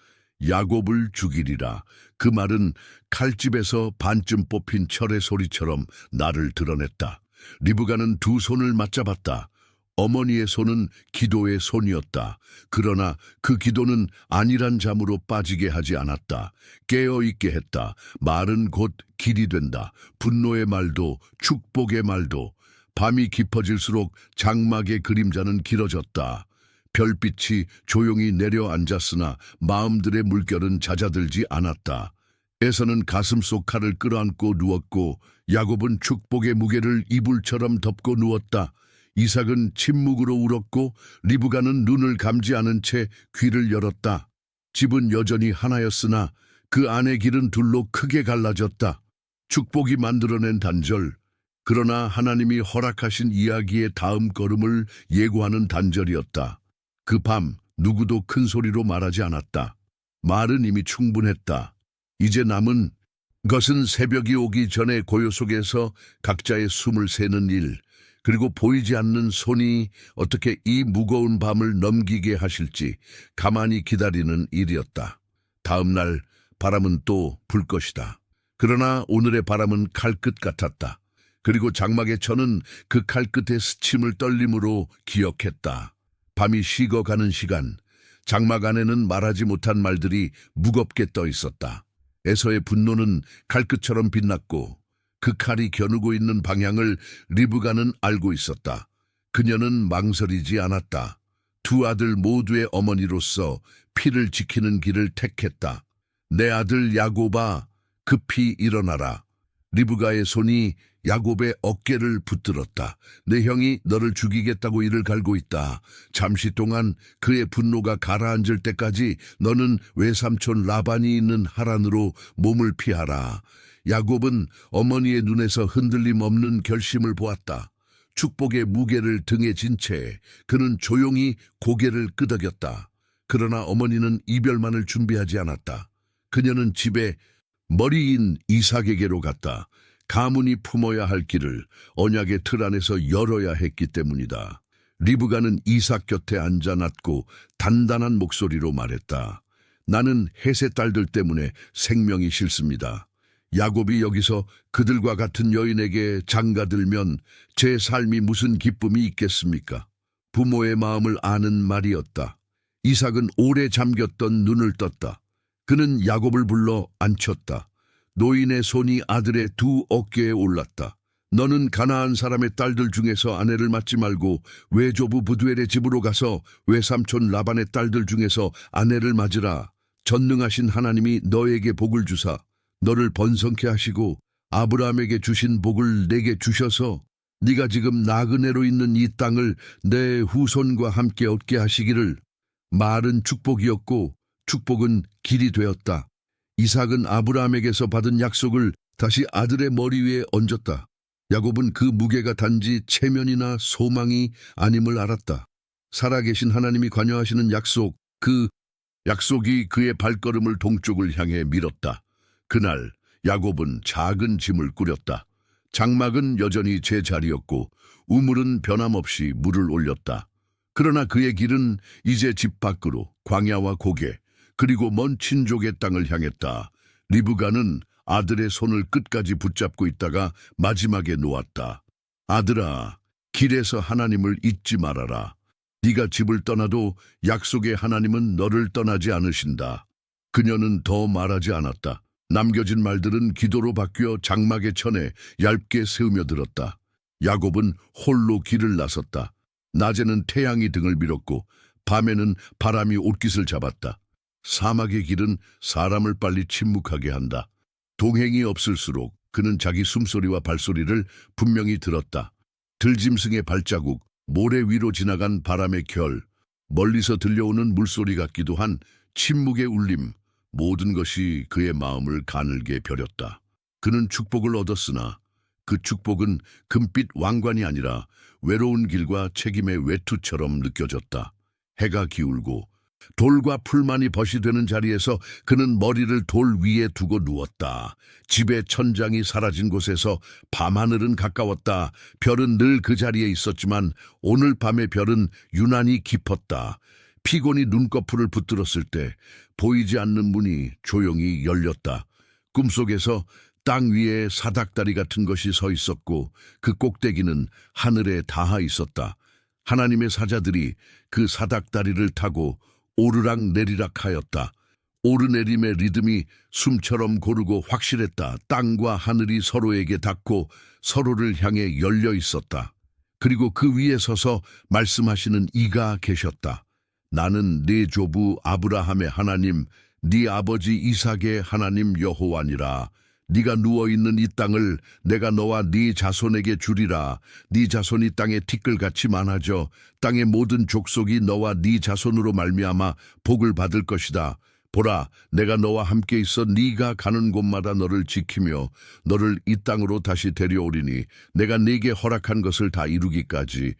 [SPEAKER 1] 야곱을 죽이리라. 그 말은 칼집에서 반쯤 뽑힌 철의 소리처럼 나를 드러냈다. 리브가는 두 손을 맞잡았다. 어머니의 손은 기도의 손이었다. 그러나 그 기도는 안일한 잠으로 빠지게 하지 않았다. 깨어있게 했다. 말은 곧 길이 된다. 분노의 말도 축복의 말도. 밤이 깊어질수록 장막의 그림자는 길어졌다. 별빛이 조용히 내려앉았으나 마음들의 물결은 잦아들지 않았다. 에서는 가슴속 칼을 끌어안고 누웠고 야곱은 축복의 무게를 이불처럼 덮고 누웠다. 이삭은 침묵으로 울었고 리브가는 눈을 감지 않은 채 귀를 열었다. 집은 여전히 하나였으나 그 안의 길은 둘로 크게 갈라졌다. 축복이 만들어낸 단절, 그러나 하나님이 허락하신 이야기의 다음 걸음을 예고하는 단절이었다. 그 밤 누구도 큰 소리로 말하지 않았다. 말은 이미 충분했다. 이제 남은 것은 새벽이 오기 전에 고요 속에서 각자의 숨을 새는 일, 그리고 보이지 않는 손이 어떻게 이 무거운 밤을 넘기게 하실지 가만히 기다리는 일이었다. 다음 날 바람은 또 불 것이다. 그러나 오늘의 바람은 칼끝 같았다. 그리고 장막의 천은 그 칼끝의 스침을 떨림으로 기억했다. 밤이 식어가는 시간, 장막 안에는 말하지 못한 말들이 무겁게 떠 있었다. 에서의 분노는 칼끝처럼 빛났고 그 칼이 겨누고 있는 방향을 리브가는 알고 있었다. 그녀는 망설이지 않았다. 두 아들 모두의 어머니로서 피를 지키는 길을 택했다. 내 아들 야곱아, 급히 일어나라. 리브가의 손이 야곱의 어깨를 붙들었다. 내 형이 너를 죽이겠다고 이를 갈고 있다. 잠시 동안 그의 분노가 가라앉을 때까지 너는 외삼촌 라반이 있는 하란으로 몸을 피하라. 야곱은 어머니의 눈에서 흔들림 없는 결심을 보았다. 축복의 무게를 등에 진 채 그는 조용히 고개를 끄덕였다. 그러나 어머니는 이별만을 준비하지 않았다. 그녀는 집에 머리인 이삭에게로 갔다. 가문이 품어야 할 길을 언약의 틀 안에서 열어야 했기 때문이다. 리브가는 이삭 곁에 앉아 낮고 단단한 목소리로 말했다. 나는 헷의 딸들 때문에 생명이 싫습니다. 야곱이 여기서 그들과 같은 여인에게 장가들면 제 삶이 무슨 기쁨이 있겠습니까? 부모의 마음을 아는 말이었다. 이삭은 오래 잠겼던 눈을 떴다. 그는 야곱을 불러 앉혔다. 노인의 손이 아들의 두 어깨에 올랐다. 너는 가나안 사람의 딸들 중에서 아내를 맡지 말고 외조부 부두엘의 집으로 가서 외삼촌 라반의 딸들 중에서 아내를 맞으라. 전능하신 하나님이 너에게 복을 주사 너를 번성케 하시고 아브라함에게 주신 복을 내게 주셔서 네가 지금 나그네로 있는 이 땅을 내 후손과 함께 얻게 하시기를. 말은 축복이었고 축복은 길이 되었다. 이삭은 아브라함에게서 받은 약속을 다시 아들의 머리 위에 얹었다. 야곱은 그 무게가 단지 체면이나 소망이 아님을 알았다. 살아계신 하나님이 관여하시는 약속, 그 약속이 그의 발걸음을 동쪽을 향해 밀었다. 그날 야곱은 작은 짐을 꾸렸다. 장막은 여전히 제자리였고 우물은 변함없이 물을 올렸다. 그러나 그의 길은 이제 집 밖으로 광야와 고개 그리고 먼 친족의 땅을 향했다. 리브가는 아들의 손을 끝까지 붙잡고 있다가 마지막에 놓았다. 아들아, 길에서 하나님을 잊지 말아라. 네가 집을 떠나도 약속의 하나님은 너를 떠나지 않으신다. 그녀는 더 말하지 않았다. 남겨진 말들은 기도로 바뀌어 장막의 천에 얇게 세우며 들었다. 야곱은 홀로 길을 나섰다. 낮에는 태양이 등을 밀었고 밤에는 바람이 옷깃을 잡았다. 사막의 길은 사람을 빨리 침묵하게 한다. 동행이 없을수록 그는 자기 숨소리와 발소리를 분명히 들었다. 들짐승의 발자국, 모래 위로 지나간 바람의 결, 멀리서 들려오는 물소리 같기도 한 침묵의 울림, 모든 것이 그의 마음을 가늘게 벼렸다. 그는 축복을 얻었으나 그 축복은 금빛 왕관이 아니라 외로운 길과 책임의 외투처럼 느껴졌다. 해가 기울고 돌과 풀만이 벗이 되는 자리에서 그는 머리를 돌 위에 두고 누웠다. 집의 천장이 사라진 곳에서 밤하늘은 가까웠다. 별은 늘 그 자리에 있었지만 오늘 밤의 별은 유난히 깊었다. 피곤이 눈꺼풀을 붙들었을 때 보이지 않는 문이 조용히 열렸다. 꿈속에서 땅 위에 사닥다리 같은 것이 서 있었고 그 꼭대기는 하늘에 닿아 있었다. 하나님의 사자들이 그 사닥다리를 타고 오르락 내리락 하였다. 오르내림의 리듬이 숨처럼 고르고 확실했다. 땅과 하늘이 서로에게 닿고 서로를 향해 열려 있었다. 그리고 그 위에 서서 말씀하시는 이가 계셨다. 나는 네 조부 아브라함의 하나님, 네 아버지 이삭의 하나님 여호와니라. 네가 누워있는 이 땅을 내가 너와 네 자손에게 주리라. 네 자손이 땅에 티끌같이 많아져 땅의 모든 족속이 너와 네 자손으로 말미암아 복을 받을 것이다. 보라, 내가 너와 함께 있어 네가 가는 곳마다 너를 지키며 너를 이 땅으로 다시 데려오리니 내가 네게 허락한 것을 다 이루기까지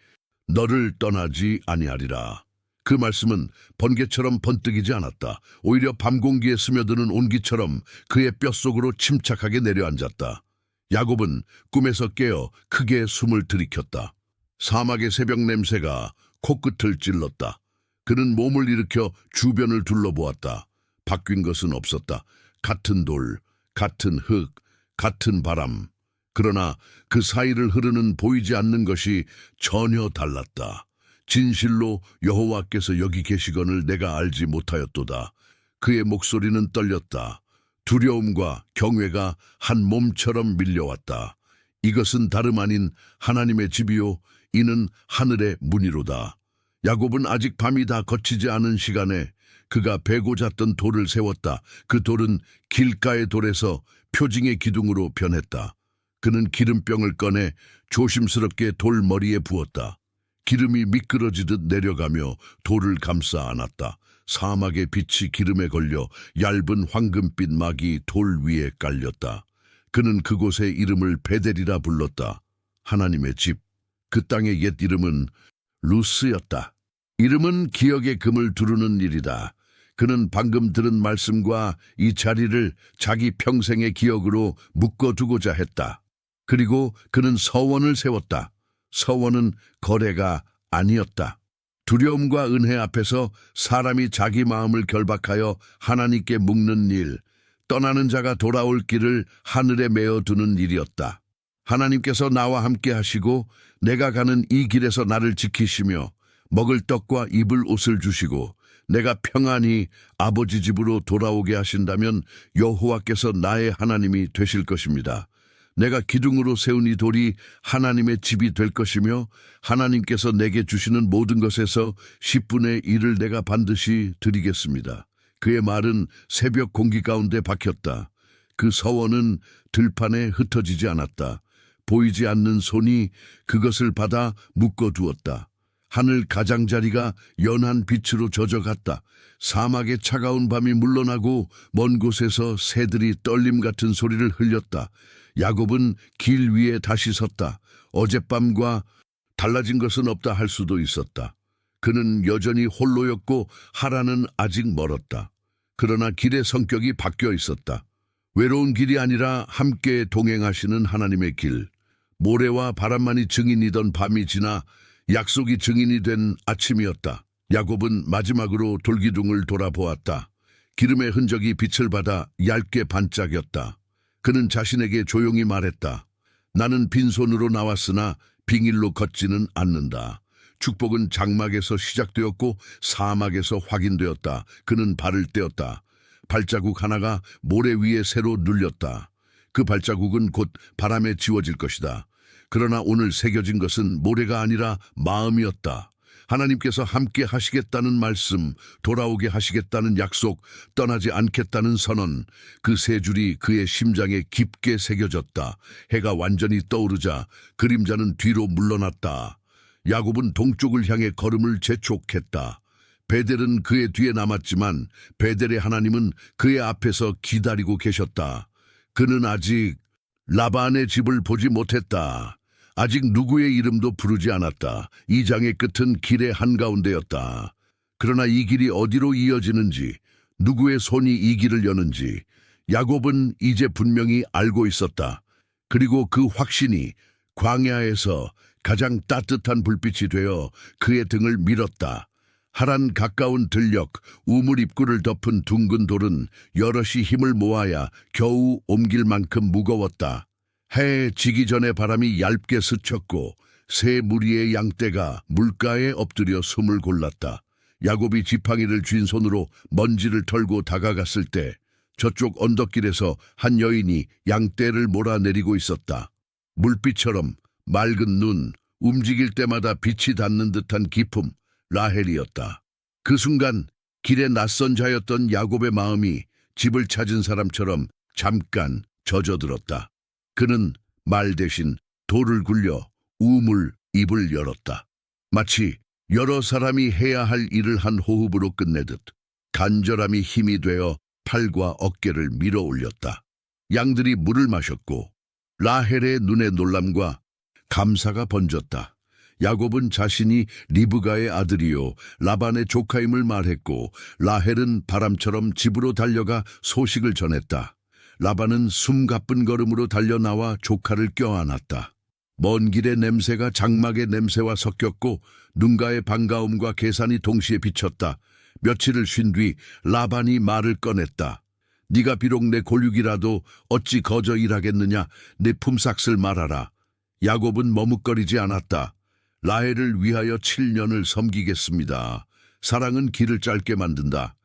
[SPEAKER 1] 너를 떠나지 아니하리라. 그 말씀은 번개처럼 번뜩이지 않았다. 오히려 밤 공기에 스며드는 온기처럼 그의 뼛속으로 침착하게 내려앉았다. 야곱은 꿈에서 깨어 크게 숨을 들이켰다. 사막의 새벽 냄새가 코끝을 찔렀다. 그는 몸을 일으켜 주변을 둘러보았다. 바뀐 것은 없었다. 같은 돌, 같은 흙, 같은 바람. 그러나 그 사이를 흐르는 보이지 않는 것이 전혀 달랐다. 진실로 여호와께서 여기 계시거늘 내가 알지 못하였도다. 그의 목소리는 떨렸다. 두려움과 경외가 한 몸처럼 밀려왔다. 이것은 다름 아닌 하나님의 집이요 이는 하늘의 문이로다. 야곱은 아직 밤이 다 거치지 않은 시간에 그가 베고 잤던 돌을 세웠다. 그 돌은 길가의 돌에서 표징의 기둥으로 변했다. 그는 기름병을 꺼내 조심스럽게 돌머리에 부었다. 기름이 미끄러지듯 내려가며 돌을 감싸 안았다. 사막의 빛이 기름에 걸려 얇은 황금빛 막이 돌 위에 깔렸다. 그는 그곳의 이름을 베델이라 불렀다. 하나님의 집. 그 땅의 옛 이름은 루스였다. 이름은 기억의 금을 두르는 일이다. 그는 방금 들은 말씀과 이 자리를 자기 평생의 기억으로 묶어두고자 했다. 그리고 그는 서원을 세웠다. 서원은 거래가 아니었다. 두려움과 은혜 앞에서 사람이 자기 마음을 결박하여 하나님께 묶는 일, 떠나는 자가 돌아올 길을 하늘에 메어두는 일이었다. 하나님께서 나와 함께 하시고 내가 가는 이 길에서 나를 지키시며 먹을 떡과 입을 옷을 주시고 내가 평안히 아버지 집으로 돌아오게 하신다면 여호와께서 나의 하나님이 되실 것입니다. 내가 기둥으로 세운 이 돌이 하나님의 집이 될 것이며 하나님께서 내게 주시는 모든 것에서 10분의 1을 내가 반드시 드리겠습니다. 그의 말은 새벽 공기 가운데 박혔다. 그 서원은 들판에 흩어지지 않았다. 보이지 않는 손이 그것을 받아 묶어두었다. 하늘 가장자리가 연한 빛으로 젖어갔다. 사막의 차가운 밤이 물러나고 먼 곳에서 새들이 떨림 같은 소리를 흘렸다. 야곱은 길 위에 다시 섰다. 어젯밤과 달라진 것은 없다 할 수도 있었다. 그는 여전히 홀로였고 하라는 아직 멀었다. 그러나 길의 성격이 바뀌어 있었다. 외로운 길이 아니라 함께 동행하시는 하나님의 길. 모래와 바람만이 증인이던 밤이 지나 약속이 증인이 된 아침이었다. 야곱은 마지막으로 돌기둥을 돌아보았다. 기름의 흔적이 빛을 받아 얇게 반짝였다. 그는 자신에게 조용히 말했다. 나는 빈손으로 나왔으나 빙일로 걷지는 않는다. 축복은 장막에서 시작되었고 사막에서 확인되었다. 그는 발을 떼었다. 발자국 하나가 모래 위에 새로 눌렸다. 그 발자국은 곧 바람에 지워질 것이다. 그러나 오늘 새겨진 것은 모래가 아니라 마음이었다. 하나님께서 함께 하시겠다는 말씀, 돌아오게 하시겠다는 약속, 떠나지 않겠다는 선언, 그 세 줄이 그의 심장에 깊게 새겨졌다. 해가 완전히 떠오르자 그림자는 뒤로 물러났다. 야곱은 동쪽을 향해 걸음을 재촉했다. 베델은 그의 뒤에 남았지만 베델의 하나님은 그의 앞에서 기다리고 계셨다. 그는 아직 라반의 집을 보지 못했다. 아직 누구의 이름도 부르지 않았다. 이 장의 끝은 길의 한가운데였다. 그러나 이 길이 어디로 이어지는지, 누구의 손이 이 길을 여는지 야곱은 이제 분명히 알고 있었다. 그리고 그 확신이 광야에서 가장 따뜻한 불빛이 되어 그의 등을 밀었다. 하란 가까운 들녘, 우물 입구를 덮은 둥근 돌은 여럿이 힘을 모아야 겨우 옮길 만큼 무거웠다. 해 지기 전에 바람이 얇게 스쳤고 새 무리의 양떼가 물가에 엎드려 숨을 골랐다. 야곱이 지팡이를 쥔 손으로 먼지를 털고 다가갔을 때 저쪽 언덕길에서 한 여인이 양떼를 몰아내리고 있었다. 물빛처럼 맑은 눈, 움직일 때마다 빛이 닿는 듯한 기품, 라헬이었다. 그 순간 길에 낯선 자였던 야곱의 마음이 집을 찾은 사람처럼 잠깐 젖어들었다. 그는 말 대신 돌을 굴려 우물 입을 열었다. 마치 여러 사람이 해야 할 일을 한 호흡으로 끝내듯 간절함이 힘이 되어 팔과 어깨를 밀어 올렸다. 양들이 물을 마셨고 라헬의 눈에 놀람과 감사가 번졌다. 야곱은 자신이 리브가의 아들이요 라반의 조카임을 말했고 라헬은 바람처럼 집으로 달려가 소식을 전했다. 라반은 숨가쁜 걸음으로 달려나와 조카를 껴안았다. 먼 길의 냄새가 장막의 냄새와 섞였고 눈가의 반가움과 계산이 동시에 비쳤다. 며칠을 쉰 뒤 라반이 말을 꺼냈다. 네가 비록 내 골육이라도 어찌 거저 일하겠느냐. 내 품삯을 말하라. 야곱은 머뭇거리지 않았다. 라헬을 위하여 7년을 섬기겠습니다. 사랑은 길을 짧게 만든다.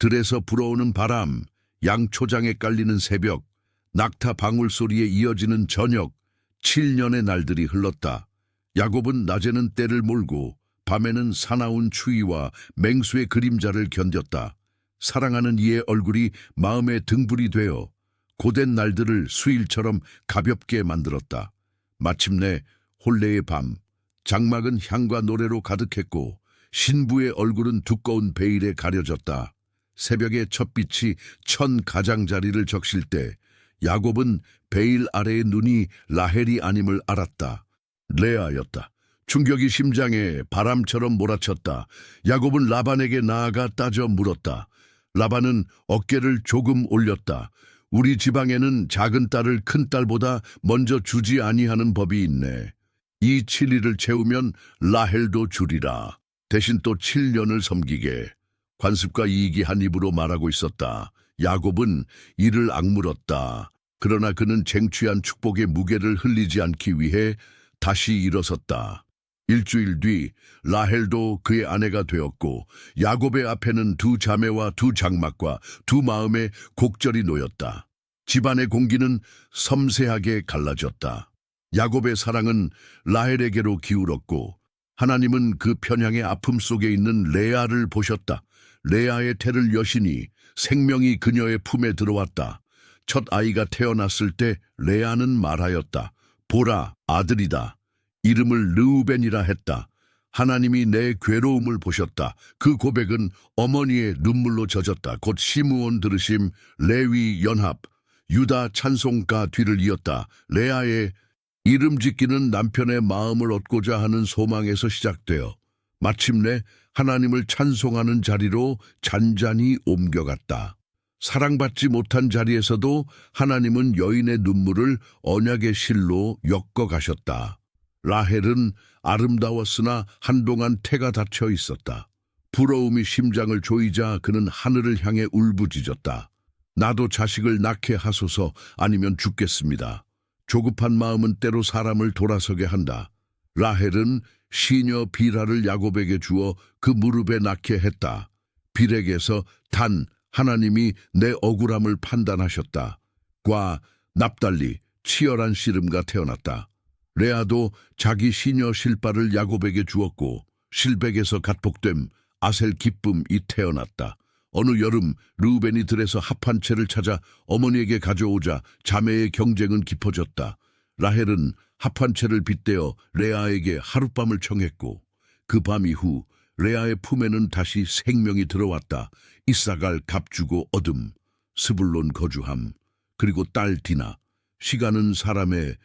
[SPEAKER 1] 들에서 불어오는 바람, 양초장에 깔리는 새벽, 낙타 방울 소리에 이어지는 저녁, 7년의 날들이 흘렀다. 야곱은 낮에는 떼를 몰고 밤에는 사나운 추위와 맹수의 그림자를 견뎠다. 사랑하는 이의 얼굴이 마음의 등불이 되어 고된 날들을 수일처럼 가볍게 만들었다. 마침내 혼례의 밤, 장막은 향과 노래로 가득했고 신부의 얼굴은 두꺼운 베일에 가려졌다. 새벽의 첫빛이 천 가장자리를 적실 때 야곱은 베일 아래의 눈이 라헬이 아님을 알았다. 레아였다. 충격이 심장에 바람처럼 몰아쳤다. 야곱은 라반에게 나아가 따져 물었다. 라반은 어깨를 조금 올렸다. 우리 지방에는 작은 딸을 큰 딸보다 먼저 주지 아니하는 법이 있네. 이 7일을 채우면 라헬도 주리라. 대신 또 7년을 섬기게. 관습과 이익이 한 입으로 말하고 있었다. 야곱은 이를 악물었다. 그러나 그는 쟁취한 축복의 무게를 흘리지 않기 위해 다시 일어섰다. 일주일 뒤 라헬도 그의 아내가 되었고 야곱의 앞에는 두 자매와 두 장막과 두 마음의 곡절이 놓였다. 집안의 공기는 섬세하게 갈라졌다. 야곱의 사랑은 라헬에게로 기울었고 하나님은 그 편향의 아픔 속에 있는 레아를 보셨다. 레아의 태를 여시니 생명이 그녀의 품에 들어왔다. 첫 아이가 태어났을 때 레아는 말하였다. 보라, 아들이다. 이름을 르우벤이라 했다. 하나님이 내 괴로움을 보셨다. 그 고백은 어머니의 눈물로 젖었다. 곧 시므온 들으심, 레위 연합, 유다 찬송가 뒤를 이었다. 레아의 이름 짓기는 남편의 마음을 얻고자 하는 소망에서 시작되어 마침내 하나님을 찬송하는 자리로 잔잔히 옮겨갔다. 사랑받지 못한 자리에서도 하나님은 여인의 눈물을 언약의 실로 엮어가셨다. 라헬은 아름다웠으나 한동안 태가 닫혀 있었다. 부러움이 심장을 조이자 그는 하늘을 향해 울부짖었다. 나도 자식을 낳게 하소서 아니면 죽겠습니다. 조급한 마음은 때로 사람을 돌아서게 한다. 라헬은 시녀 비라를 야곱에게 주어 그 무릎에 낳게 했다. 빌에게서 단 하나님이 내 억울함을 판단하셨다. 과 납달리 치열한 씨름가 태어났다. 레아도 자기 시녀 실바를 야곱에게 주었고 실백에서 갓복됨 아셀 기쁨이 태어났다. 어느 여름 르우벤이 들에서 합한 채를 찾아 어머니에게 가져오자 자매의 경쟁은 깊어졌다. 라헬은 합한 채를 빗대어 레아에게 하룻밤을 청했고 그 밤 이후 레아의 품에는 다시 생명이 들어왔다. 이사갈 값주고 얻음, 스불론 거주함, 그리고 딸 디나. 시간은 사람의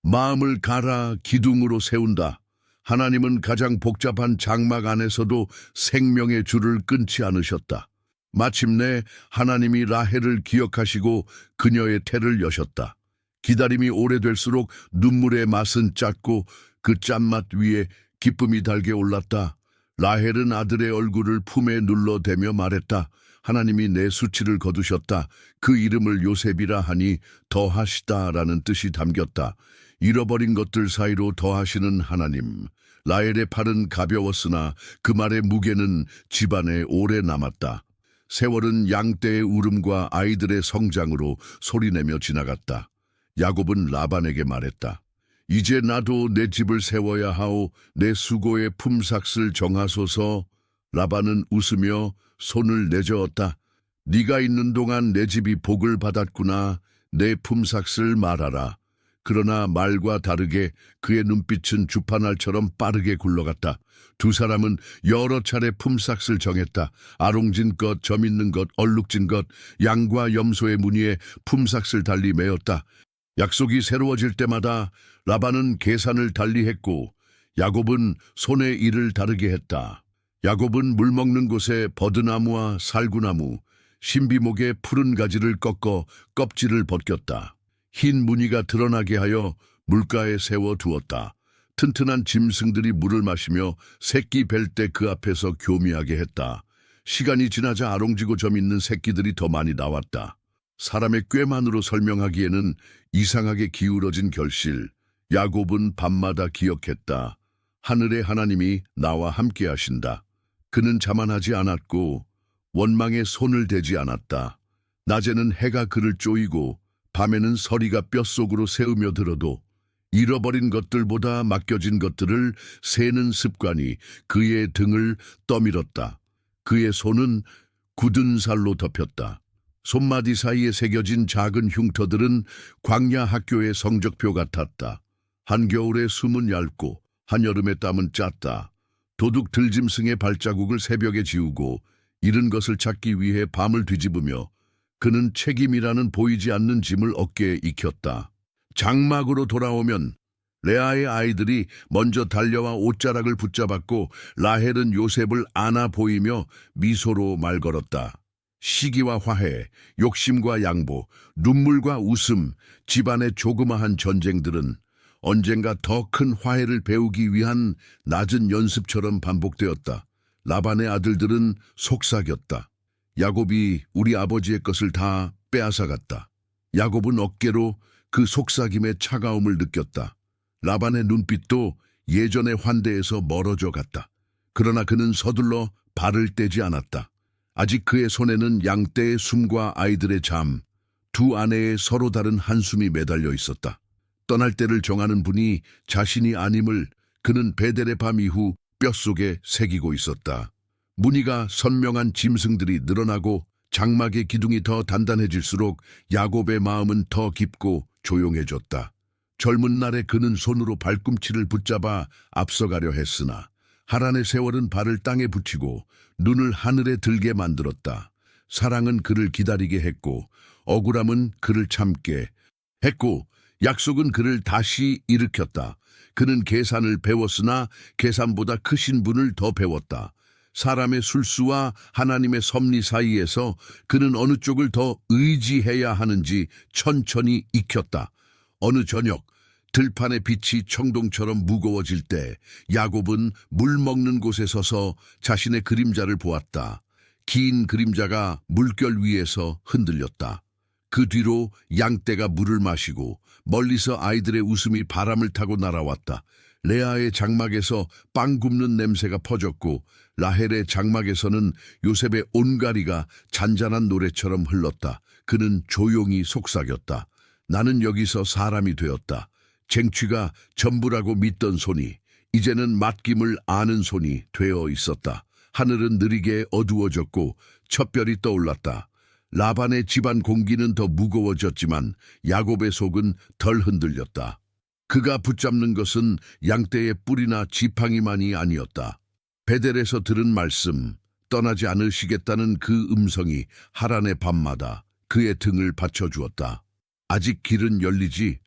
[SPEAKER 1] 마음을 갈아 기둥으로 세운다. 하나님은 가장 복잡한 장막 안에서도 생명의 줄을 끊지 않으셨다. 마침내 하나님이 라헬을 기억하시고 그녀의 태를 여셨다. 기다림이 오래될수록 눈물의 맛은 짰고 그 짠맛 위에 기쁨이 달게 올랐다. 라헬은 아들의 얼굴을 품에 눌러대며 말했다. 하나님이 내 수치를 거두셨다. 그 이름을 요셉이라 하니 더하시다라는 뜻이 담겼다. 잃어버린 것들 사이로 더하시는 하나님. 라헬의 팔은 가벼웠으나 그 말의 무게는 집안에 오래 남았다. 세월은 양떼의 울음과 아이들의 성장으로 소리내며 지나갔다. 야곱은 라반에게 말했다. 이제 나도 내 집을 세워야 하오. 내 수고의 품삯을 정하소서. 라반은 웃으며 손을 내저었다. 네가 있는 동안 내 집이 복을 받았구나. 내 품삯을 말하라. 그러나 말과 다르게 그의 눈빛은 주파날처럼 빠르게 굴러갔다. 두 사람은 여러 차례 품삯을 정했다. 아롱진 것, 점 있는 것, 얼룩진 것, 양과 염소의 무늬에 품삯을 달리 메었다. 약속이 새로워질 때마다 라반은 계산을 달리했고 야곱은 손의 일을 다르게 했다. 야곱은 물 먹는 곳에 버드나무와 살구나무, 신비목의 푸른 가지를 꺾어 껍질을 벗겼다. 흰 무늬가 드러나게 하여 물가에 세워두었다. 튼튼한 짐승들이 물을 마시며 새끼 뵐 때 그 앞에서 교미하게 했다. 시간이 지나자 아롱지고 점 있는 새끼들이 더 많이 나왔다. 사람의 꾀만으로 설명하기에는 이상하게 기울어진 결실. 야곱은 밤마다 기억했다. 하늘의 하나님이 나와 함께 하신다. 그는 자만하지 않았고 원망에 손을 대지 않았다. 낮에는 해가 그를 쪼이고 밤에는 서리가 뼛속으로 새으며 들어도 잃어버린 것들보다 맡겨진 것들을 세는 습관이 그의 등을 떠밀었다. 그의 손은 굳은 살로 덮였다. 손마디 사이에 새겨진 작은 흉터들은 광야 학교의 성적표 같았다. 한겨울의 숨은 얇고 한여름의 땀은 짰다. 도둑 들짐승의 발자국을 새벽에 지우고 잃은 것을 찾기 위해 밤을 뒤집으며 그는 책임이라는 보이지 않는 짐을 어깨에 익혔다. 장막으로 돌아오면 레아의 아이들이 먼저 달려와 옷자락을 붙잡았고 라헬은 요셉을 안아 보이며 미소로 말 걸었다. 시기와 화해, 욕심과 양보, 눈물과 웃음, 집안의 조그마한 전쟁들은 언젠가 더 큰 화해를 배우기 위한 낮은 연습처럼 반복되었다. 라반의 아들들은 속삭였다. 야곱이 우리 아버지의 것을 다 빼앗아갔다. 야곱은 어깨로 그 속삭임의 차가움을 느꼈다. 라반의 눈빛도 예전의 환대에서 멀어져 갔다. 그러나 그는 서둘러 발을 떼지 않았다. 아직 그의 손에는 양떼의 숨과 아이들의 잠, 두 아내의 서로 다른 한숨이 매달려 있었다. 떠날 때를 정하는 분이 자신이 아님을 그는 베델의 밤 이후 뼛속에 새기고 있었다. 무늬가 선명한 짐승들이 늘어나고 장막의 기둥이 더 단단해질수록 야곱의 마음은 더 깊고 조용해졌다. 젊은 날에 그는 손으로 발꿈치를 붙잡아 앞서가려 했으나 하란의 세월은 발을 땅에 붙이고 눈을 하늘에 들게 만들었다. 사랑은 그를 기다리게 했고 억울함은 그를 참게 했고 약속은 그를 다시 일으켰다. 그는 계산을 배웠으나 계산보다 크신 분을 더 배웠다. 사람의 술수와 하나님의 섭리 사이에서 그는 어느 쪽을 더 의지해야 하는지 천천히 익혔다. 어느 저녁 들판의 빛이 청동처럼 무거워질 때 야곱은 물 먹는 곳에 서서 자신의 그림자를 보았다. 긴 그림자가 물결 위에서 흔들렸다. 그 뒤로 양떼가 물을 마시고 멀리서 아이들의 웃음이 바람을 타고 날아왔다. 레아의 장막에서 빵 굽는 냄새가 퍼졌고 라헬의 장막에서는 요셉의 온가리가 잔잔한 노래처럼 흘렀다. 그는 조용히 속삭였다. 나는 여기서 사람이 되었다. 쟁취가 전부라고 믿던 손이 이제는 맡김을 아는 손이 되어 있었다. 하늘은 느리게 어두워졌고 첫 별이 떠올랐다. 라반의 집안 공기는 더 무거워졌지만 야곱의 속은 덜 흔들렸다. 그가 붙잡는 것은 양떼의 뿔이나 지팡이만이 아니었다. 베델에서 들은 말씀, 떠나지 않으시겠다는 그 음성이 하란의 밤마다 그의 등을 받쳐주었다. 아직 길은 열리지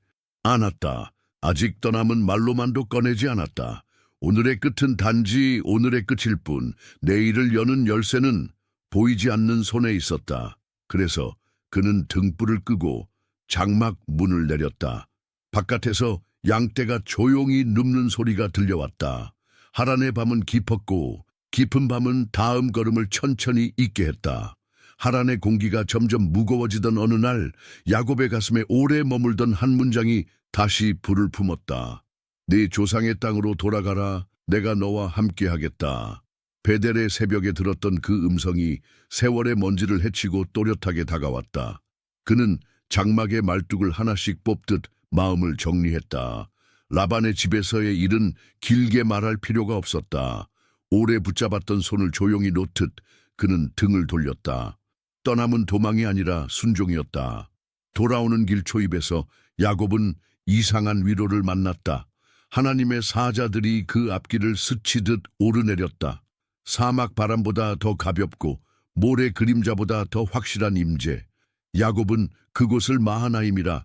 [SPEAKER 1] 않았다. 아직 떠남은 말로만도 꺼내지 않았다. 오늘의 끝은 단지 오늘의 끝일 뿐 내일을 여는 열쇠는 보이지 않는 손에 있었다. 그래서 그는 등불을 끄고 장막 문을 내렸다. 바깥에서 양떼가 조용히 눕는 소리가 들려왔다. 하란의 밤은 깊었고 깊은 밤은 다음 걸음을 천천히 잊게 했다. 하란의 공기가 점점 무거워지던 어느 날 야곱의 가슴에 오래 머물던 한 문장이 다시 불을 품었다. 네 조상의 땅으로 돌아가라. 내가 너와 함께하겠다. 베델의 새벽에 들었던 그 음성이 세월의 먼지를 헤치고 또렷하게 다가왔다. 그는 장막의 말뚝을 하나씩 뽑듯 마음을 정리했다. 라반의 집에서의 일은 길게 말할 필요가 없었다. 오래 붙잡았던 손을 조용히 놓듯 그는 등을 돌렸다. 떠남은 도망이 아니라 순종이었다. 돌아오는 길 초입에서 야곱은 이상한 위로를 만났다. 하나님의 사자들이 그 앞길을 스치듯 오르내렸다. 사막 바람보다 더 가볍고 모래 그림자보다 더 확실한 임재. 야곱은 그곳을 마하나임이라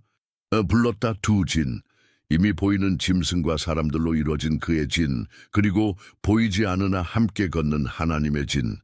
[SPEAKER 1] 불렀다. 두 진, 이미 보이는 짐승과 사람들로 이루어진 그의 진, 그리고 보이지 않으나 함께 걷는 하나님의 진.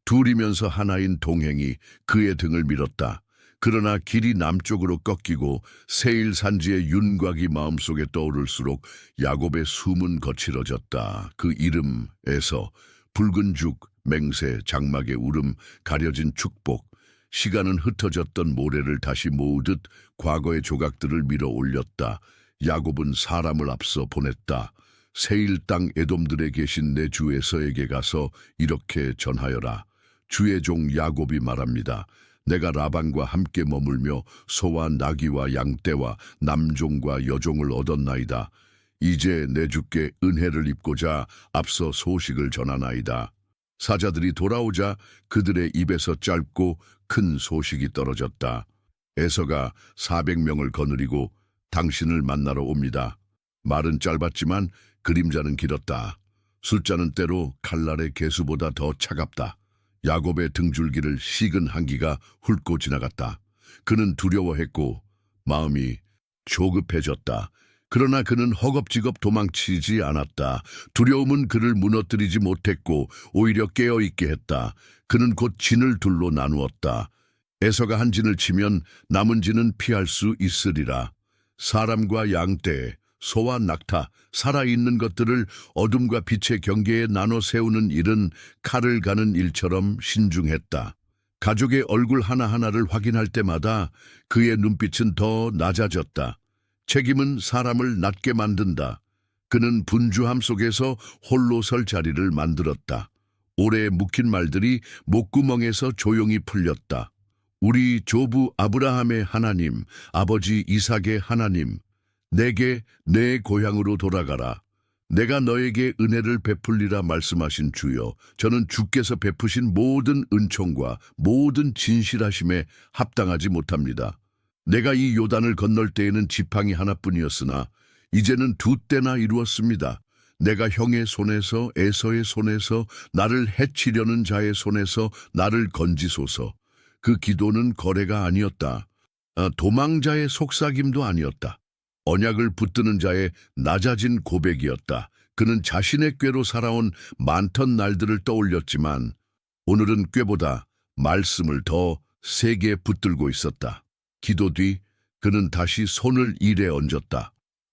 [SPEAKER 1] 둘이면서 하나인 동행이 그의 등을 밀었다. 그러나 길이 남쪽으로 꺾이고 세일 산지의 윤곽이 마음속에 떠오를수록 야곱의 숨은 거칠어졌다. 그 이름에서 붉은 죽, 맹세, 장막의 울음, 가려진 축복, 시간은 흩어졌던 모래를 다시 모으듯 과거의 조각들을 밀어 올렸다. 야곱은 사람을 앞서 보냈다. 세일 땅 에돔들에 계신 내 주 에서에게 가서 이렇게 전하여라. 주의 종 야곱이 말합니다. 내가 라반과 함께 머물며 소와 나귀와 양떼와 남종과 여종을 얻었나이다. 이제 내 주께 은혜를 입고자 앞서 소식을 전하나이다. 사자들이 돌아오자 그들의 입에서 짧고 큰 소식이 떨어졌다. 에서가 400명을 거느리고 당신을 만나러 옵니다. 말은 짧았지만 그림자는 길었다. 숫자는 때로 칼날의 개수보다 더 차갑다. 야곱의 등줄기를 식은 한기가 훑고 지나갔다. 그는 두려워했고 마음이 조급해졌다. 그러나 그는 허겁지겁 도망치지 않았다. 두려움은 그를 무너뜨리지 못했고 오히려 깨어있게 했다. 그는 곧 진을 둘로 나누었다. 에서가 한 진을 치면 남은 진은 피할 수 있으리라. 사람과 양떼, 소와 낙타, 살아있는 것들을 어둠과 빛의 경계에 나눠 세우는 일은 칼을 가는 일처럼 신중했다. 가족의 얼굴 하나하나를 확인할 때마다 그의 눈빛은 더 낮아졌다. 책임은 사람을 낮게 만든다. 그는 분주함 속에서 홀로 설 자리를 만들었다. 오래 묵힌 말들이 목구멍에서 조용히 풀렸다. 우리 조부 아브라함의 하나님, 아버지 이삭의 하나님, 내게 내 고향으로 돌아가라. 내가 너에게 은혜를 베풀리라 말씀하신 주여, 저는 주께서 베푸신 모든 은총과 모든 진실하심에 합당하지 못합니다. 내가 이 요단을 건널 때에는 지팡이 하나뿐이었으나 이제는 두 때나 이루었습니다. 내가 형의 손에서 에서의 손에서 나를 해치려는 자의 손에서 나를 건지소서. 그 기도는 거래가 아니었다. 도망자의 속삭임도 아니었다. 언약을 붙드는 자의 낮아진 고백이었다. 그는 자신의 꾀로 살아온 많던 날들을 떠올렸지만 오늘은 꾀보다 말씀을 더 세게 붙들고 있었다. 기도 뒤 그는 다시 손을 일에 얹었다.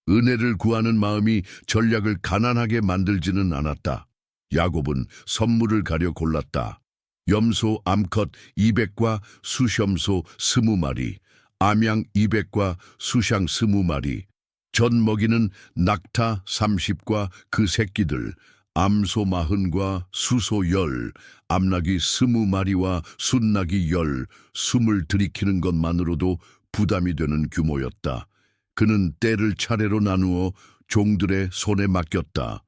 [SPEAKER 1] 은혜를 구하는 마음이 전략을 가난하게 만들지는 않았다. 야곱은 선물을 가려 골랐다. 염소 암컷 200과 수염소 20마리, 암양 200과 수샹 20마리, 전 먹이는 낙타 30과 그 새끼들, 암소 40과 수소 10, 암낙이 20마리와 순낙이 10, 숨을 들이키는 것만으로도 부담이 되는 규모였다. 그는 떼를 차례로 나누어 종들의 손에 맡겼다.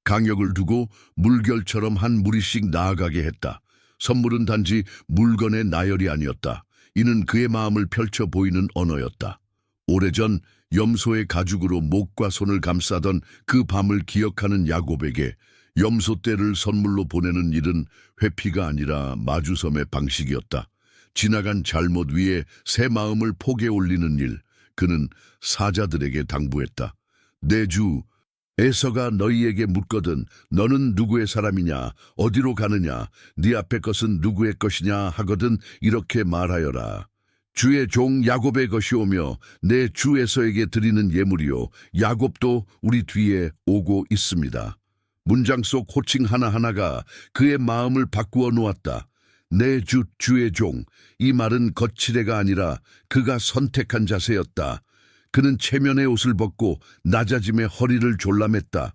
[SPEAKER 1] 강역을 두고 물결처럼 한 무리씩 나아가게 했다. 선물은 단지 물건의 나열이 아니었다. 이는 그의 마음을 펼쳐 보이는 언어였다. 오래전 염소의 가죽으로 목과 손을 감싸던 그 밤을 기억하는 야곱에게 염소떼를 선물로 보내는 일은 회피가 아니라 마주섬의 방식이었다. 지나간 잘못 위에 새 마음을 폭에 올리는 일, 그는 사자들에게 당부했다. 내 주 에서가 너희에게 묻거든 너는 누구의 사람이냐, 어디로 가느냐, 네 앞의 것은 누구의 것이냐 하거든 이렇게 말하여라. 주의 종 야곱의 것이오며 내 주 에서에게 드리는 예물이요, 야곱도 우리 뒤에 오고 있습니다. 문장 속 호칭 하나하나가 그의 마음을 바꾸어 놓았다. 내 주의 종, 이 말은 거칠애가 아니라 그가 선택한 자세였다. 그는 체면의 옷을 벗고 낮아짐의 허리를 졸라맸다.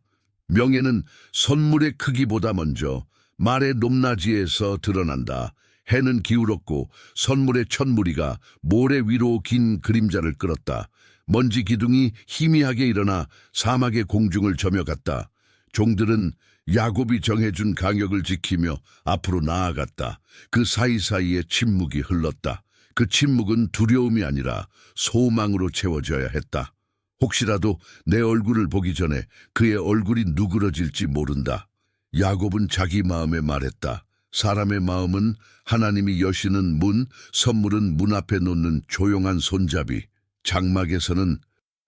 [SPEAKER 1] 명예는 선물의 크기보다 먼저 말의 높낮이에서 드러난다. 해는 기울었고 선물의 첫 무리가 모래 위로 긴 그림자를 끌었다. 먼지 기둥이 희미하게 일어나 사막의 공중을 저며갔다. 종들은 야곱이 정해준 강역을 지키며 앞으로 나아갔다. 그 사이사이에 침묵이 흘렀다. 그 침묵은 두려움이 아니라 소망으로 채워져야 했다. 혹시라도 내 얼굴을 보기 전에 그의 얼굴이 누그러질지 모른다. 야곱은 자기 마음에 말했다. 사람의 마음은 하나님이 여시는 문, 선물은 문 앞에 놓는 조용한 손잡이. 장막에서는